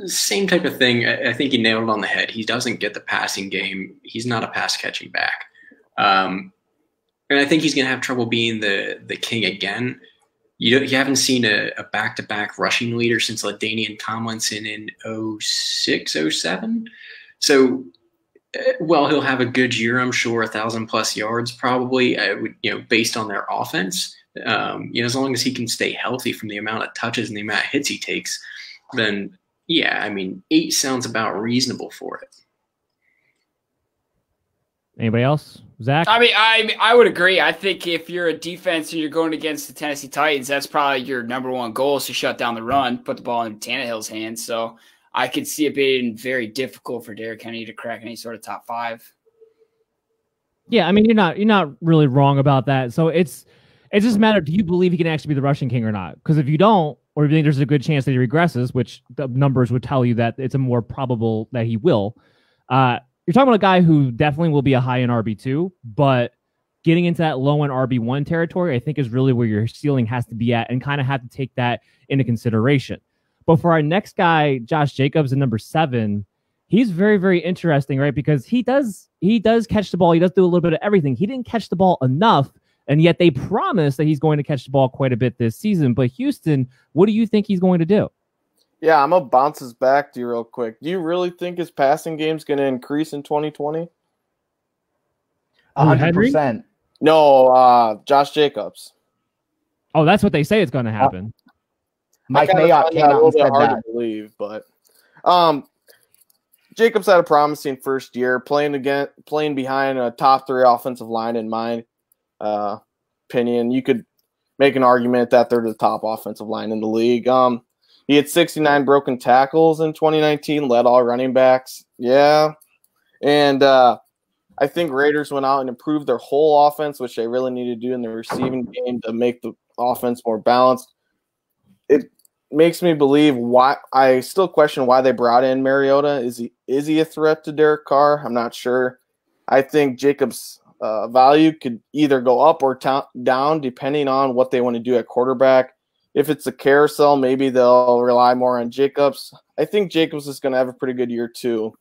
Same type of thing. I think you nailed it on the head. He doesn't get the passing game. He's not a pass catching back. And I think he's going to have trouble being the king again. You haven't seen a back-to-back rushing leader since LaDainian Tomlinson in 06, 07. So, well, he'll have a good year, I'm sure, 1,000+ yards probably. I would, based on their offense. As long as he can stay healthy from the amount of touches and the amount of hits he takes, then yeah, I mean, 8 sounds about reasonable for it. Anybody else? Zach? I mean, I would agree. I think if you're a defense and you're going against the Tennessee Titans, that's probably your number one goal is to shut down the run, put the ball in Tannehill's hands. So I could see it being very difficult for Derrick Henry to crack any sort of top 5. Yeah, I mean, you're not really wrong about that. So it's just a matter of, do you believe he can actually be the rushing king or not? Because if you don't, or if you think there's a good chance that he regresses, which the numbers would tell you that it's a more probable that he will, you're talking about a guy who definitely will be a high-end RB2, but getting into that low-end RB1 territory, I think is really where your ceiling has to be at and kind of have to take that into consideration. But for our next guy, Josh Jacobs at number 7, he's very, very interesting, right? Because he does catch the ball. He does do a little bit of everything. He didn't catch the ball enough, and yet they promise that he's going to catch the ball quite a bit this season. But Houston, what do you think he's going to do? yeah, I'm going to bounce this back to you real quick. Do you really think his passing game's going to increase in 2020? 100%. No, Josh Jacobs. Oh, that's what they say is going to happen. Mike I kinda Mayock find came that a out little and bit said hard that. to believe, but Jacobs had a promising first year playing behind a top 3 offensive line in my opinion. You could make an argument that they're the top offensive line in the league. He had 69 broken tackles in 2019, led all running backs. Yeah. And I think Raiders went out and improved their whole offense, which they really need to do in the receiving game to make the offense more balanced. It makes me believe why I still question why they brought in Mariota. Is he a threat to Derek Carr? I'm not sure. I think Jacobs' value could either go up or down depending on what they want to do at quarterback. If it's a carousel, maybe they'll rely more on Jacobs. I think Jacobs is going to have a pretty good year too,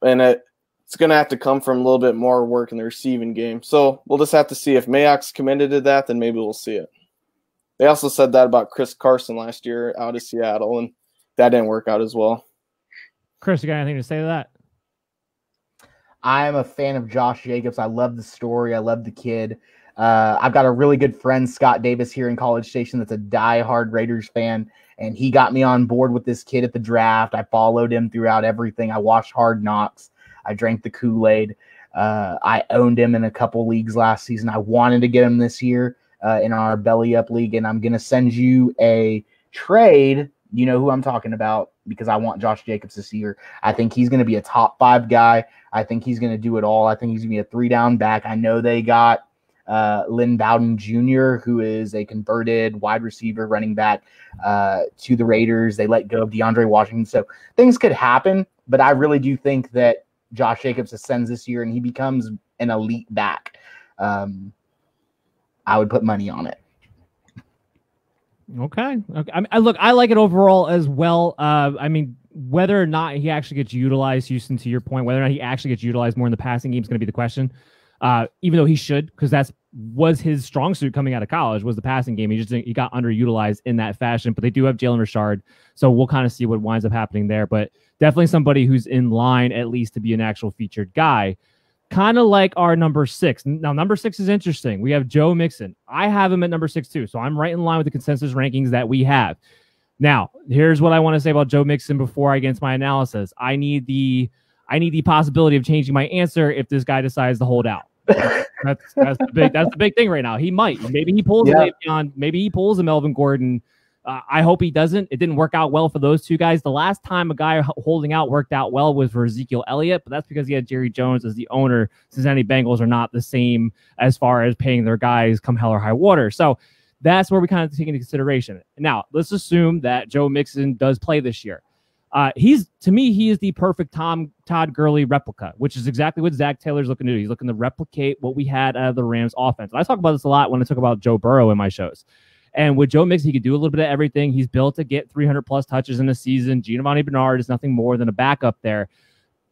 and it's going to have to come from a little bit more work in the receiving game. So we'll just have to see if Mayock's committed to that, then maybe we'll see it. They also said that about Chris Carson last year out of Seattle, and that didn't work out as well. Chris, you got anything to say to that? I'm a fan of Josh Jacobs. I love the story. I love the kid. I've got a really good friend, Scott Davis, here in College Station that's a diehard Raiders fan, and he got me on board with this kid at the draft. I followed him throughout everything. I watched Hard Knocks. I drank the Kool-Aid. I owned him in a couple leagues last season. I wanted to get him this year in our Belly Up League, and I'm going to send you a trade. You know who I'm talking about, because I want Josh Jacobs this year. I think he's going to be a top 5 guy. I think he's going to do it all. I think he's going to be a 3-down back. I know they got Lynn Bowden Jr., who is a converted wide receiver running back to the Raiders. They let go of DeAndre Washington. So things could happen, but I really do think that Josh Jacobs ascends this year and he becomes an elite back. I would put money on it. Okay. Look, I like it overall as well. Whether or not he actually gets utilized, Houston, to your point, whether or not he actually gets utilized more in the passing game is going to be the question. Even though he should, because was his strong suit coming out of college, was the passing game. He got underutilized in that fashion, but they do have Jalen Richard, so we'll kind of see what winds up happening there. But definitely somebody who's in line at least to be an actual featured guy. Kind of like our number 6. Now, number 6 is interesting. We have Joe Mixon. I have him at number 6 too, so I'm right in line with the consensus rankings that we have. Now, here's what I want to say about Joe Mixon before I get into my analysis. I need the possibility of changing my answer if this guy decides to hold out. That's the big thing right now. He might. Maybe he pulls a Le'Veon. Maybe he pulls a Melvin Gordon. I hope he doesn't. It didn't work out well for those two guys. The last time a guy holding out worked out well was for Ezekiel Elliott, but that's because he had Jerry Jones as the owner. Cincinnati Bengals are not the same as far as paying their guys come hell or high water. So that's where we kind of take into consideration. Now, let's assume that Joe Mixon does play this year. He is the perfect Todd Gurley replica, which is exactly what Zach Taylor's looking to do. He's looking to replicate what we had out of the Rams offense. And I talk about this a lot when I talk about Joe Burrow in my shows. And with Joe Mixon, he could do a little bit of everything. He's built to get 300-plus touches in a season. Giovanni Bernard is nothing more than a backup there.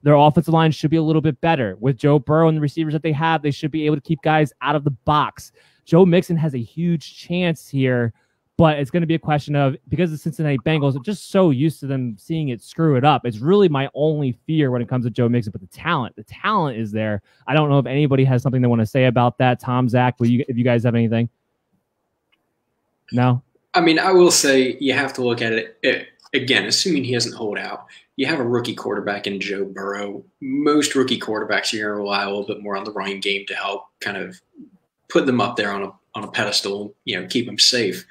Their offensive line should be a little bit better. With Joe Burrow and the receivers that they have, they should be able to keep guys out of the box. Joe Mixon has a huge chance here, but it's going to be a question of, because the Cincinnati Bengals are just so used to them seeing it screw it up. It's really my only fear when it comes to Joe Mixon, but the talent is there. I don't know if anybody has something they want to say about that. Tom, Zach, if you guys have anything? No? I mean, I will say you have to look at it again, assuming he doesn't hold out. You have a rookie quarterback in Joe Burrow. Most rookie quarterbacks are going to rely a little bit more on the running game to help kind of put them up there on a pedestal, keep them safe.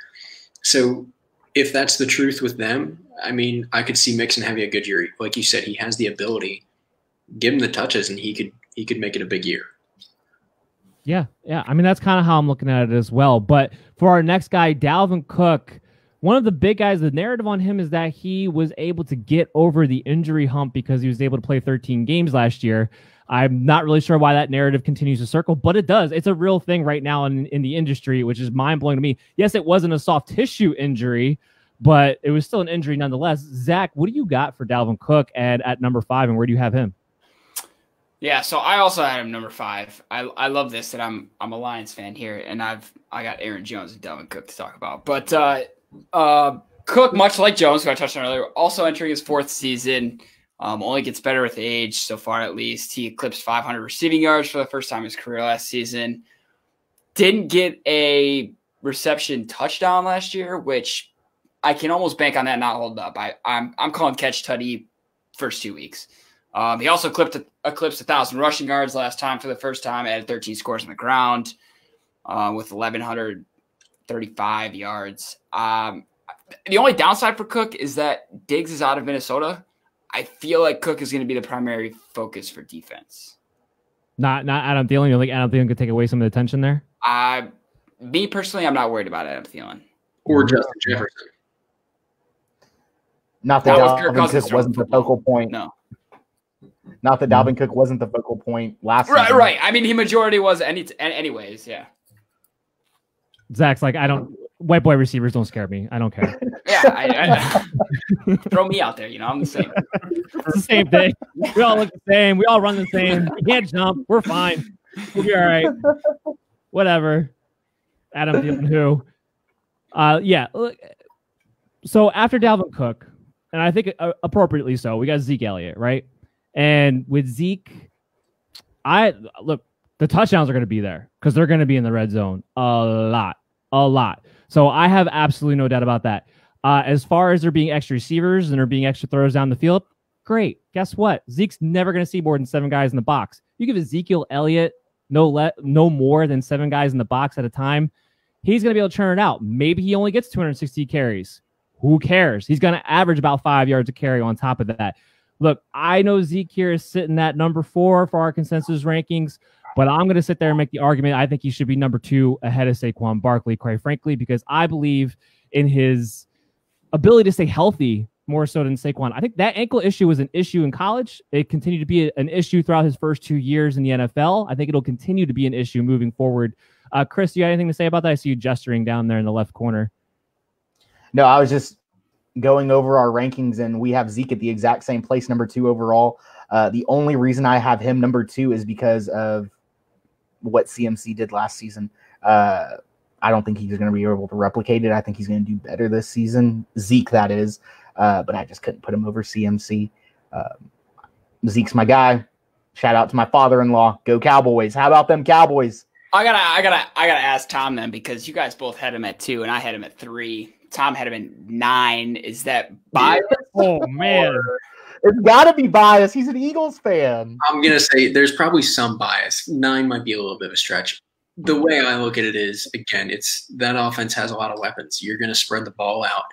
So if that's the truth with them, I mean, I could see Mixon having a good year. Like you said, he has the ability. Give him the touches, and he could make it a big year. Yeah. I mean, that's kind of how I'm looking at it as well. But for our next guy, Dalvin Cook, one of the big guys, the narrative on him is that he was able to get over the injury hump because he was able to play 13 games last year. I'm not really sure why that narrative continues to circle, but it does. It's a real thing right now in the industry, which is mind-blowing to me. Yes, it wasn't a soft tissue injury, but it was still an injury nonetheless. Zach, what do you got for Dalvin Cook at number 5, and where do you have him? Yeah, so I also had him number 5. I love this that I'm a Lions fan here, and I got Aaron Jones and Dalvin Cook to talk about. But Cook, much like Jones, who I touched on earlier, also entering his 4th season. Only gets better with age so far, at least. He eclipsed 500 receiving yards for the first time in his career last season. Didn't get a reception touchdown last year, which I can almost bank on that not holding up. I'm calling catch tutty first 2 weeks. He also eclipsed 1,000 rushing yards last time for the first time, added 13 scores on the ground with 1,135 yards. The only downside for Cook is that Diggs is out of Minnesota. I feel like Cook is going to be the primary focus for defense. Not Adam Thielen. You think Adam Thielen could take away some of the attention there? Me personally, I'm not worried about Adam Thielen or Justin Jefferson. Not that Dalvin Cook wasn't the focal point. No. Not that Dalvin Cook wasn't the focal point last season. Right. I mean, he majority was anyways, yeah. Zach's like, white boy receivers don't scare me. I don't care. Yeah, throw me out there. I'm the same. It's the same thing. We all look the same. We all run the same. We can't jump. We're fine. We'll be all right. Whatever. Adam Thielen, who? Yeah. So after Dalvin Cook, and I think appropriately so, we got Zeke Elliott, right? And with Zeke, the touchdowns are going to be there because they're going to be in the red zone a lot. So I have absolutely no doubt about that. As far as there being extra receivers and there being extra throws down the field, great. Guess what? Zeke's never going to see more than 7 guys in the box. You give Ezekiel Elliott no more than 7 guys in the box at a time, he's going to be able to churn it out. Maybe he only gets 260 carries. Who cares? He's going to average about 5 yards a carry on top of that. Look, I know Zeke here is sitting at number 4 for our consensus rankings, but I'm going to sit there and make the argument I think he should be number 2 ahead of Saquon Barkley, quite frankly, because I believe in his ability to stay healthy more so than Saquon. I think that ankle issue was an issue in college. It continued to be an issue throughout his first 2 years in the NFL. I think it'll continue to be an issue moving forward. Chris, do you have anything to say about that? I see you gesturing down there in the left corner. No, I was just going over our rankings, and we have Zeke at the exact same place, number 2 overall. The only reason I have him number 2 is because of what CMC did last season. I don't think he's going to be able to replicate it. I think he's going to do better this season. Zeke, that is. But I just couldn't put him over CMC. Zeke's my guy. Shout out to my father-in-law. Go Cowboys. How about them Cowboys? I gotta ask Tom then, because you guys both had him at 2 and I had him at 3. Tom had him at 9. Is that bias? Oh man, it's got to be bias. He's an Eagles fan. I'm gonna say there's probably some bias. 9 might be a little bit of a stretch. The way I look at it is, again, it's that offense has a lot of weapons. You're gonna spread the ball out.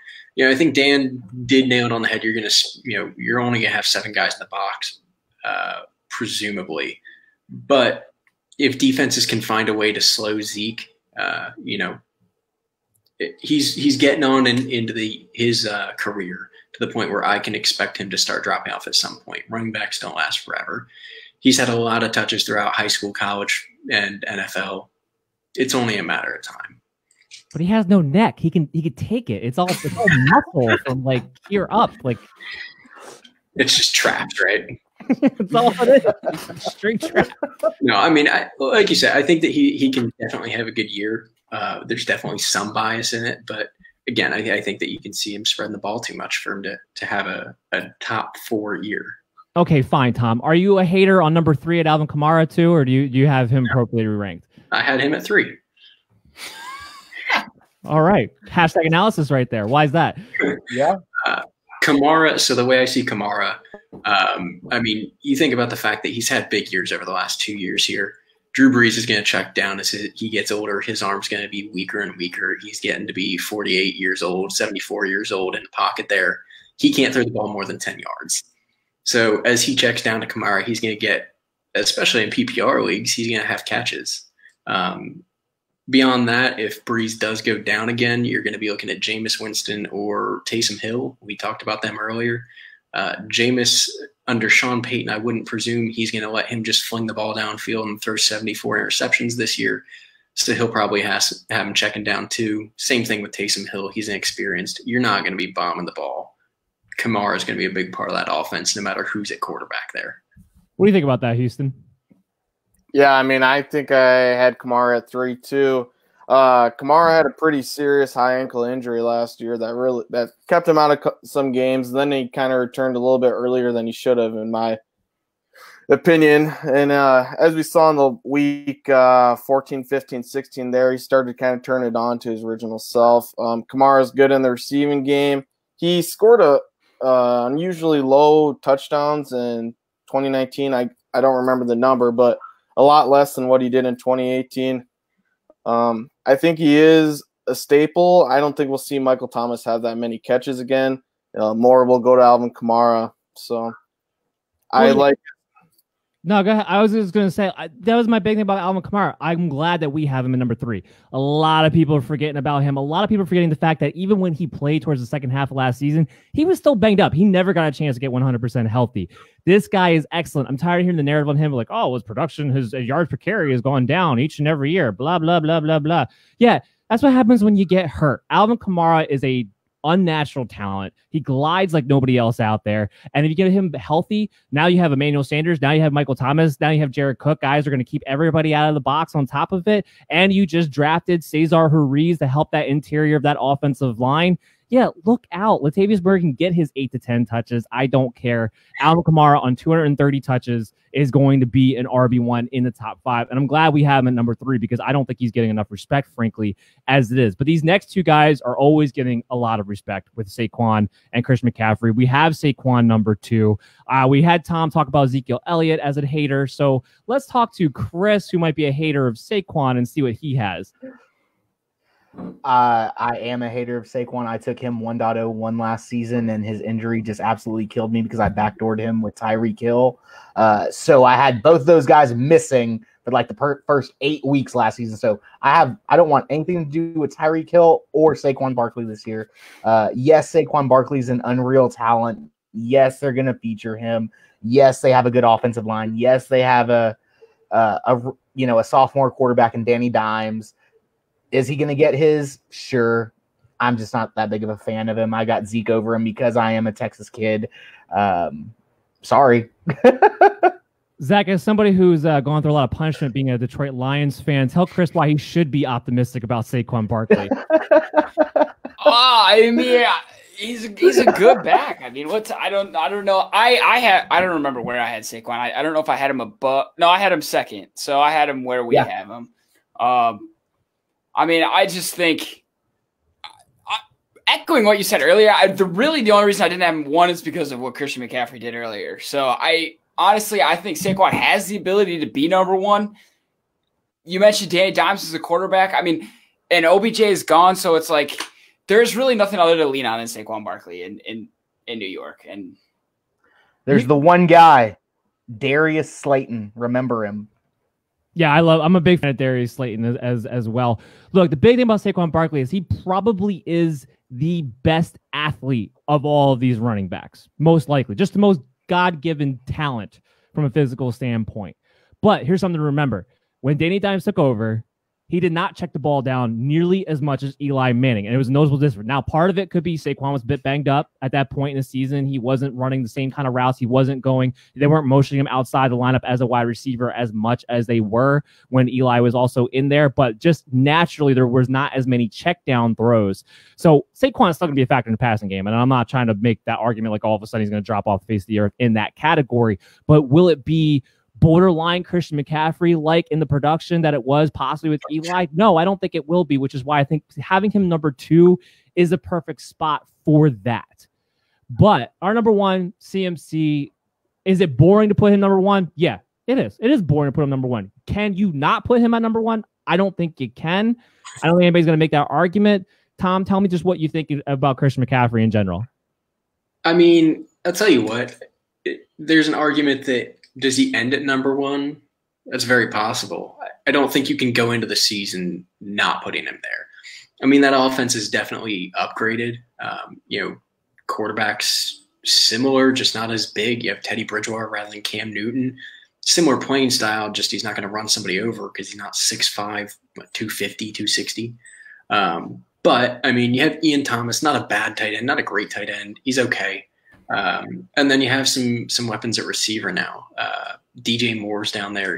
I think Dan did nail it on the head. You're only gonna have 7 guys in the box, presumably. But if defenses can find a way to slow Zeke, he's getting on into his career to the point where I can expect him to start dropping off at some point. Running backs don't last forever. He's had a lot of touches throughout high school, college, and NFL. It's only a matter of time. But he has no neck. He can take it. It's all muscle from here up. It's just trapped, right? That's all it is. Straight trap. No, I mean, like you said, I think that he can definitely have a good year. There's definitely some bias in it, but again, I think that you can see him spreading the ball too much for him to have a top 4 year. Okay, fine, Tom. Are you a hater on number 3 at Alvin Kamara too, or do you have him appropriately ranked? I had him at 3. All right. Hashtag analysis right there. Why is that? Yeah. Kamara. So the way I see Kamara, I mean, you think about the fact that he's had big years over the last 2 years here. Drew Brees is going to check down as he gets older. His arm's going to be weaker and weaker. He's getting to be 48 years old, 74 years old in the pocket there. He can't throw the ball more than 10 yards. So as he checks down to Kamara, he's going to get, especially in PPR leagues, he's going to have catches. Beyond that, if Brees does go down again, you're going to be looking at Jameis Winston or Taysom Hill. We talked about them earlier. Jameis under Sean Payton, I wouldn't presume he's going to let him just fling the ball downfield and throw 74 interceptions this year. So he'll probably have him checking down too. Same thing with Taysom Hill. He's inexperienced. You're not going to be bombing the ball. Kamara is going to be a big part of that offense, no matter who's at quarterback there. What do you think about that, Houston? Yeah, I mean, I think I had Kamara at 3 too. Kamara had a pretty serious high ankle injury last year that kept him out of some games. Then he kind of returned a little bit earlier than he should have, in my opinion. And as we saw in the week 14, 15, 16 there, he started to kind of turn it on to his original self. Kamara's good in the receiving game. He scored a unusually low touchdowns in 2019. I don't remember the number, but a lot less than what he did in 2018. I think he is a staple. I don't think we'll see Michael Thomas have that many catches again. More will go to Alvin Kamara. So I like No, go ahead. I was just going to say, that was my big thing about Alvin Kamara. I'm glad that we have him at number 3. A lot of people are forgetting about him. A lot of people are forgetting the fact that even when he played towards the second half of last season, he was still banged up. He never got a chance to get 100% healthy. This guy is excellent. I'm tired of hearing the narrative on him like, oh, his production, his yards per carry has gone down each and every year, blah, blah, blah, blah, blah. Yeah, that's what happens when you get hurt. Alvin Kamara is a unnatural talent. He glides like nobody else out there. And if you get him healthy, now you have Emmanuel Sanders, now you have Michael Thomas, now you have Jared Cook. Guys are going to keep everybody out of the box on top of it. And you just drafted Cesar Ruiz to help that interior of that offensive line. Yeah, look out. Latavius Murray can get his 8 to 10 touches. I don't care. Alvin Kamara on 230 touches is going to be an RB1 in the top 5. And I'm glad we have him at number 3 because I don't think he's getting enough respect, frankly, as it is. But these next 2 guys are always getting a lot of respect with Saquon and Christian McCaffrey. We have Saquon number 2. We had Tom talk about Ezekiel Elliott as a hater. So let's talk to Chris, who might be a hater of Saquon, and see what he has. I am a hater of Saquon. I took him 1.01 last season, and his injury just absolutely killed me because I backdoored him with Tyreek Hill. So I had both those guys missing for like the first 8 weeks last season. So I don't want anything to do with Tyreek Hill or Saquon Barkley this year. Yes, Saquon Barkley is an unreal talent. Yes, they're going to feature him. Yes, they have a good offensive line. Yes, they have a sophomore quarterback in Danny Dimes. Is he going to get his? Sure. I'm just not that big of a fan of him. I got Zeke over him because I am a Texas kid. Sorry. Zach, as somebody who's gone through a lot of punishment being a Detroit Lions fan, tell Chris why he should be optimistic about Saquon Barkley. I mean, he's a good back. I mean, I don't know. I don't remember where I had Saquon. I don't know if I had him above. No, I had him second. So I had him where we have him. I mean, I just think, echoing what you said earlier, the only reason I didn't have him 1 is because of what Christian McCaffrey did earlier. So I think Saquon has the ability to be number 1. You mentioned Danny Dimes as a quarterback. I mean, and OBJ is gone, so it's like there's really nothing other to lean on than Saquon Barkley in New York. And there's the one guy, Darius Slayton. Remember him. Yeah, I'm a big fan of Darius Slayton as well. Look, the big thing about Saquon Barkley is he probably is the best athlete of all of these running backs, most likely. Just the most God-given talent from a physical standpoint. But here's something to remember. When Danny Dimes took over, he did not check the ball down nearly as much as Eli Manning, and it was a noticeable difference. Now, part of it could be Saquon was a bit banged up at that point in the season. He wasn't running the same kind of routes. They weren't motioning him outside the lineup as a wide receiver as much as they were when Eli was also in there, but just naturally there was not as many check down throws. So Saquon is still going to be a factor in the passing game, and I'm not trying to make that argument like all of a sudden he's going to drop off the face of the earth in that category, but will it be borderline Christian McCaffrey like in the production that it was possibly with Eli? No, I don't think it will be, which is why I think having him number 2 is a perfect spot for that. But our number 1, CMC, is it boring to put him number 1? Yeah, it is. It is boring to put him number 1. Can you not put him at number 1? I don't think you can. I don't think anybody's going to make that argument. Tom, tell me just what you think about Christian McCaffrey in general. I mean, I'll tell you what. There's an argument that does he end at number 1? That's very possible. I don't think you can go into the season not putting him there. I mean, that offense is definitely upgraded. Quarterbacks similar, just not as big. You have Teddy Bridgewater rather than Cam Newton. Similar playing style, just he's not going to run somebody over because he's not 6'5", 250, 260. But, I mean, you have Ian Thomas, not a bad tight end, not a great tight end. He's okay. And then you have some weapons at receiver now. DJ Moore's down there.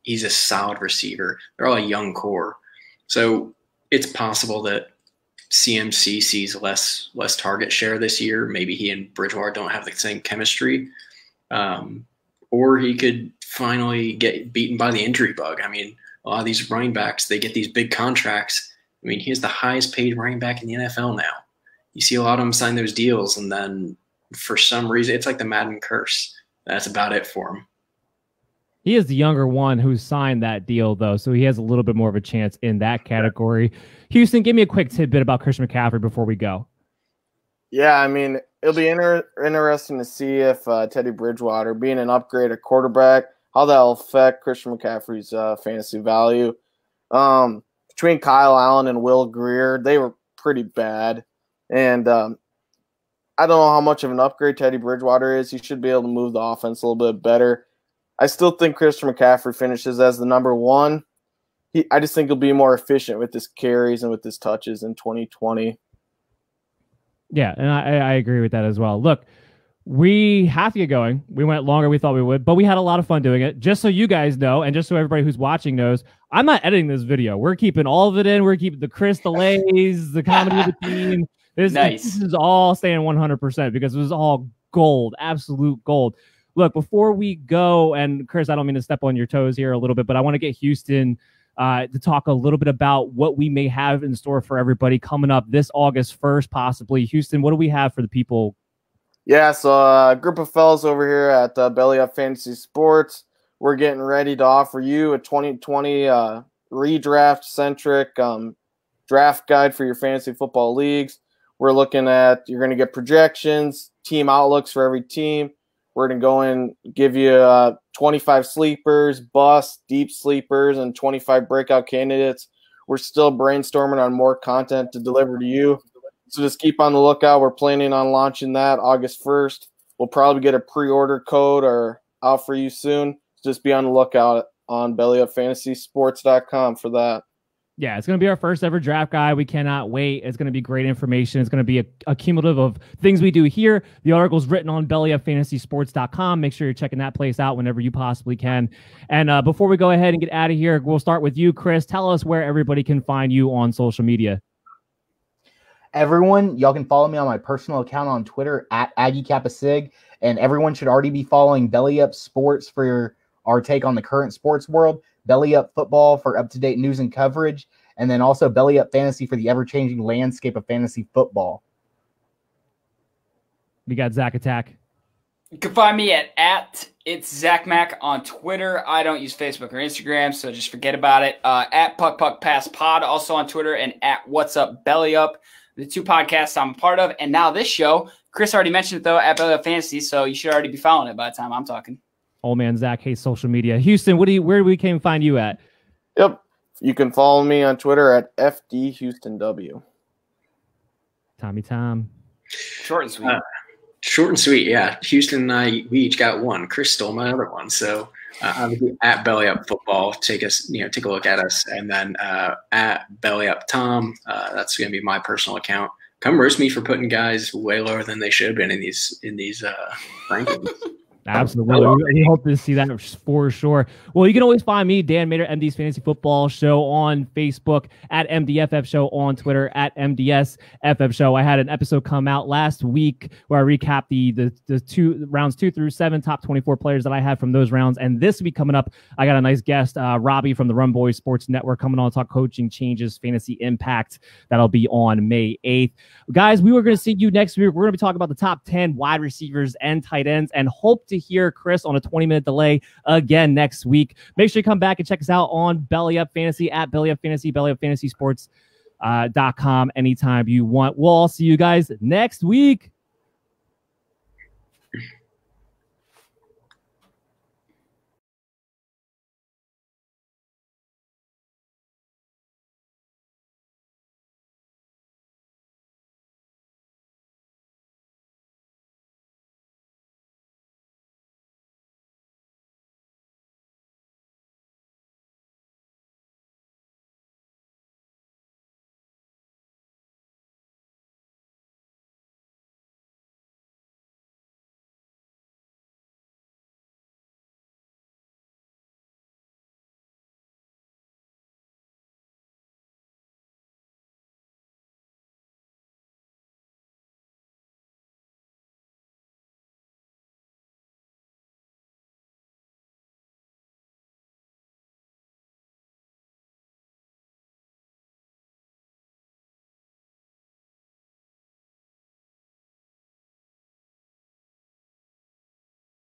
He's a solid receiver. They're all a young core. So it's possible that CMC sees less target share this year. Maybe he and Bridgewater don't have the same chemistry. Or he could finally get beaten by the injury bug. I mean, a lot of these running backs, they get these big contracts. I mean, he's the highest paid running back in the NFL now. You see a lot of them sign those deals, and then for some reason, it's like the Madden curse. That's about it for him. He is the younger one who signed that deal, though, so he has a little bit more of a chance in that category. Houston, give me a quick tidbit about Christian McCaffrey before we go. Yeah, I mean, it'll be interesting to see if Teddy Bridgewater, being an upgraded quarterback, how that'll affect Christian McCaffrey's fantasy value. Between Kyle Allen and Will Grier, they were pretty bad. And I don't know how much of an upgrade Teddy Bridgewater is. He should be able to move the offense a little bit better. I still think Christian McCaffrey finishes as the number one. I just think he'll be more efficient with his carries and with his touches in 2020. Yeah, and I agree with that as well. Look, we have to get going. We went longer than we thought we would, but we had a lot of fun doing it. Just so you guys know, and just so everybody who's watching knows, I'm not editing this video. We're keeping all of it in. We're keeping the Chris delays, the comedy of the team. This is all staying 100% because it was all gold, absolute gold. Look, before we go, and Chris, I don't mean to step on your toes here a little bit, but I want to get Houston to talk a little bit about what we may have in store for everybody coming up this August 1st, possibly. Houston, what do we have for the people? Yeah, so a group of fellas over here at Belly Up Fantasy Sports, we're getting ready to offer you a 2020 redraft-centric draft guide for your fantasy football leagues. We're looking at, you're going to get projections, team outlooks for every team. We're going to go and give you 25 sleepers, busts, deep sleepers, and 25 breakout candidates. We're still brainstorming on more content to deliver to you. So just keep on the lookout. We're planning on launching that August 1st. We'll probably get a pre-order code or out for you soon. Just be on the lookout on bellyupfantasysports.com for that. Yeah, it's going to be our first ever draft guide. We cannot wait. It's going to be great information. It's going to be a cumulative of things we do here. The article's written on bellyupfantasysports.com. Make sure you're checking that place out whenever you possibly can. And before we go ahead and get out of here, we'll start with you, Chris. Tell us where everybody can find you on social media. Everyone, y'all can follow me on my personal account on Twitter at AggieKappaSig, and everyone should already be following Belly Up Sports for our take on the current sports world, Belly Up Football for up-to-date news and coverage, and then also Belly Up Fantasy for the ever-changing landscape of fantasy football. We got Zach Attack. You can find me at it's Zach Mack on Twitter. I don't use Facebook or Instagram, so just forget about it. At Puck Pass Pod, also on Twitter, and at What's Up Belly Up, the two podcasts I'm a part of, and now this show. Chris already mentioned it though at Belly Up Fantasy, so you should already be following it by the time I'm talking. Old man Zach hates social media. Houston, where we can find you at? Yep. You can follow me on Twitter at FDHoustonW. Tommy Tom. Short and sweet. Short and sweet, yeah. Houston and I, we each got one. Chris stole my other one. So obviously at Belly Up Football, take a look at us. And then at Belly Up Tom, that's going to be my personal account. Come roast me for putting guys way lower than they should have been in these rankings. Absolutely. We hope to see that for sure. Well, you can always find me, Dan Mader, MD's Fantasy Football Show on Facebook, at MDFF Show on Twitter, at MDSFF Show. I had an episode come out last week where I recapped the two rounds 2 through 7, top 24 players that I had from those rounds. And this week coming up, I got a nice guest, Robbie from the Run Boys Sports Network, coming on to talk coaching changes, fantasy impact. That'll be on May 8th. Guys, we were going to see you next week. We're going to be talking about the top 10 wide receivers and tight ends, and hope to hear Chris on a 20-minute delay again next week. Make sure you come back and check us out on Belly Up Fantasy, at Belly Up Fantasy, bellyupfantasysports.com anytime you want. We'll all see you guys next week.